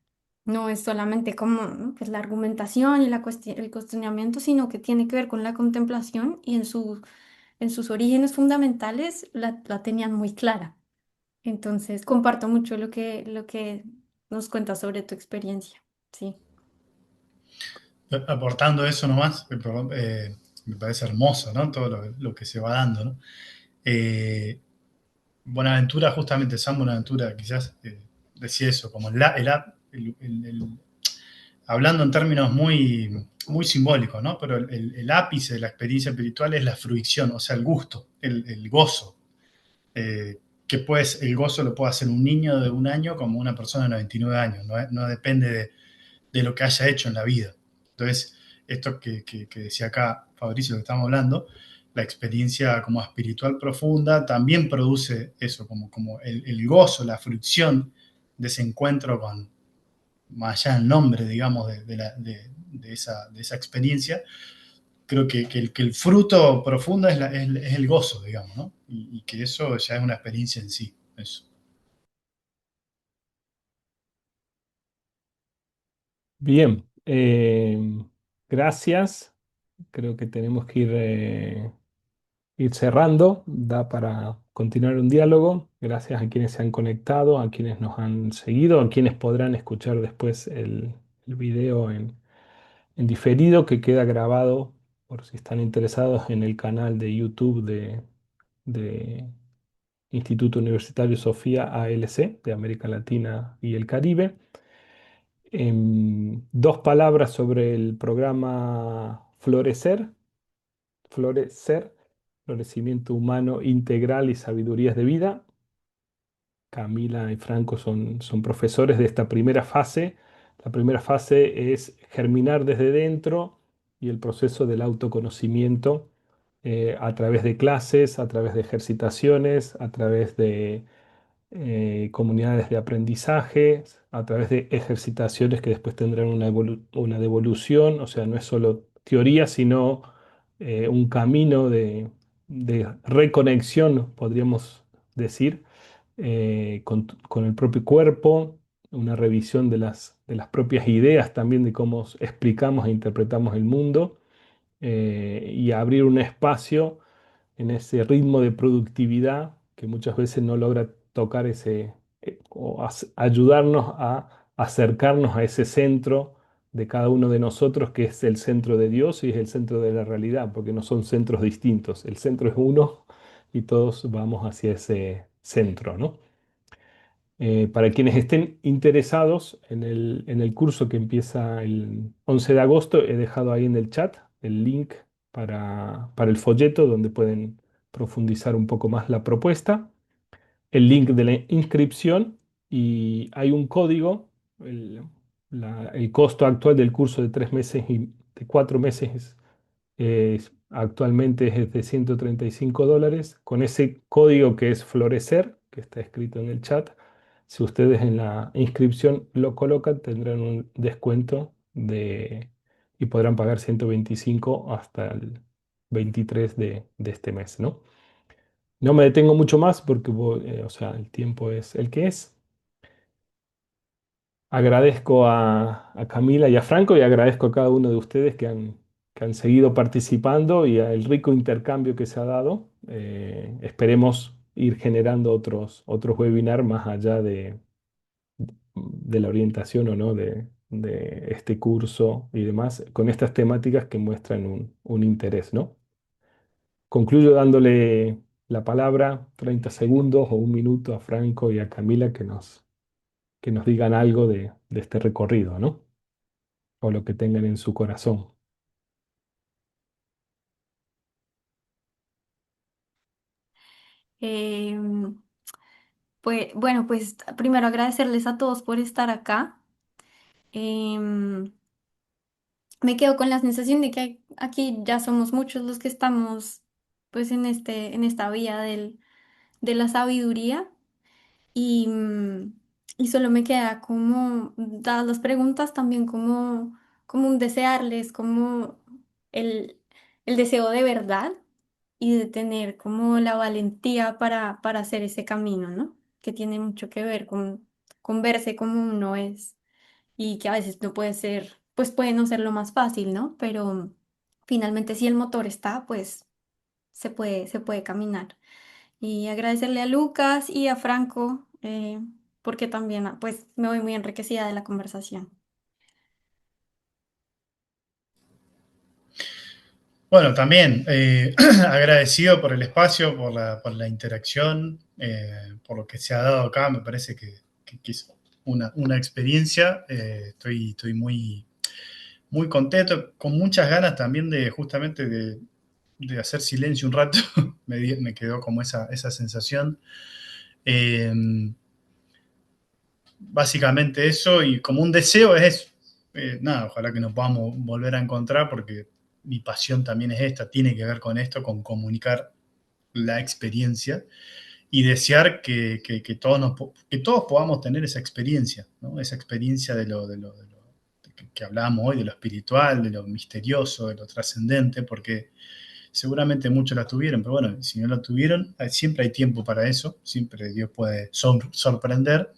No es solamente como, ¿no? Pues la argumentación y el cuestionamiento, sino que tiene que ver con la contemplación y en sus orígenes fundamentales la tenían muy clara. Entonces, comparto mucho lo que nos cuentas sobre tu experiencia. Sí. Aportando eso nomás, me parece hermoso, ¿no? Todo lo que se va dando, ¿no? Buenaventura, justamente San Buenaventura, quizás decía eso, como hablando en términos muy, muy simbólicos, ¿no? Pero el ápice de la experiencia espiritual es la fruición, o sea, el gusto, el gozo. Que pues el gozo lo puede hacer un niño de 1 año como una persona de 99 años, no depende de lo que haya hecho en la vida. Entonces, esto que decía acá Fabricio, que estamos hablando, la experiencia como espiritual profunda también produce eso, como el gozo, la fruición de ese encuentro con, más allá del nombre, digamos, de esa experiencia. Creo que el fruto profundo es el gozo, digamos, ¿no? Y que eso ya es una experiencia en sí. Eso. Bien, gracias. Creo que tenemos que ir cerrando. Da para continuar un diálogo. Gracias a quienes se han conectado, a quienes nos han seguido, a quienes podrán escuchar después el video en diferido que queda grabado, por si están interesados, en el canal de YouTube de Instituto Universitario Sofía ALC de América Latina y el Caribe. Dos palabras sobre el programa Florecer. Florecer, florecimiento humano integral y sabidurías de vida. Camila y Franco son profesores de esta primera fase. La primera fase es germinar desde dentro y el proceso del autoconocimiento a través de clases, a través de ejercitaciones, a través de comunidades de aprendizaje, a través de ejercitaciones que después tendrán una devolución, o sea, no es solo teoría, sino un camino de reconexión, podríamos decir, con el propio cuerpo, una revisión de las propias ideas también de cómo explicamos e interpretamos el mundo, y abrir un espacio en ese ritmo de productividad que muchas veces no logra tocar ayudarnos a acercarnos a ese centro de cada uno de nosotros, que es el centro de Dios y es el centro de la realidad, porque no son centros distintos. El centro es uno y todos vamos hacia ese centro, ¿no? Para quienes estén interesados en el curso que empieza el 11 de agosto, he dejado ahí en el chat el link para el folleto donde pueden profundizar un poco más la propuesta, el link de la inscripción, y hay un código. El costo actual del curso de 3 meses y de 4 meses actualmente es de $135. Con ese código que es Florecer, que está escrito en el chat, si ustedes en la inscripción lo colocan, tendrán un descuento y podrán pagar 125 hasta el 23 de este mes, ¿no? No me detengo mucho más porque, o sea, el tiempo es el que es. Agradezco a Camila y a Franco, y agradezco a cada uno de ustedes que han seguido participando y al rico intercambio que se ha dado. Esperemos ir generando otros webinars más allá de la orientación o no de este curso y demás, con estas temáticas que muestran un interés, ¿no? Concluyo dándole la palabra, 30 segundos o un minuto, a Franco y a Camila que nos digan algo de este recorrido, ¿no? O lo que tengan en su corazón. Em, pues bueno, pues primero agradecerles a todos por estar acá. Em, Me quedo con la sensación de que aquí ya somos muchos los que estamos pues en esta vía de la sabiduría, y, y solo me queda como, dadas las preguntas, también como un desearles, como el, el deseo de verdad y de tener como la valentía para hacer ese camino, ¿no? Que tiene mucho que ver con verse como uno es, y que a veces no puede ser, pues puede no ser lo más fácil, ¿no? Pero finalmente si el motor está, pues se puede caminar. Y agradecerle a Lucas y a Franco, porque también pues me voy muy enriquecida de la conversación. Bueno, también agradecido por el espacio, por la interacción, por lo que se ha dado acá. Me parece que es una experiencia. Estoy muy muy contento, con muchas ganas también de justamente de hacer silencio un rato. Me quedó como esa sensación. Eh, Básicamente eso, y como un deseo es, nada, ojalá que nos podamos volver a encontrar, porque mi pasión también es esta, tiene que ver con esto, con comunicar la experiencia y desear que todos, que todos podamos tener esa experiencia, ¿no? Esa experiencia que hablábamos hoy, de lo espiritual, de lo misterioso, de lo trascendente, porque seguramente muchos la tuvieron, pero bueno, si no la tuvieron, siempre hay tiempo para eso, siempre Dios puede sorprender.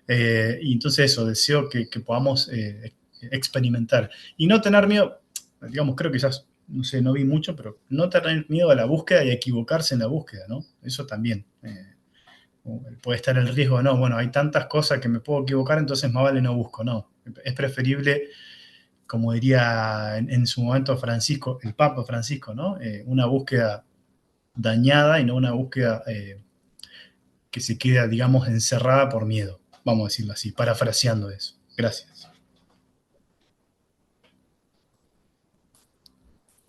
Y entonces eso, deseo que podamos experimentar y no tener miedo, digamos, creo que quizás, no sé, no vi mucho, pero no tener miedo a la búsqueda y a equivocarse en la búsqueda, ¿no? Eso también. Puede estar el riesgo, no, bueno, hay tantas cosas que me puedo equivocar, entonces más vale no busco, no. Es preferible, como diría en su momento Francisco, el Papa Francisco, ¿no? Una búsqueda dañada y no una búsqueda que se queda, digamos, encerrada por miedo, vamos a decirlo así, parafraseando eso. Gracias.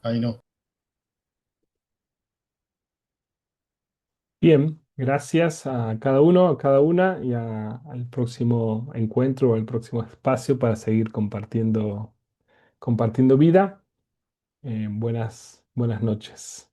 Ahí no. Bien, gracias a cada uno, a cada una y al próximo encuentro o al próximo espacio para seguir compartiendo vida. Buenas noches.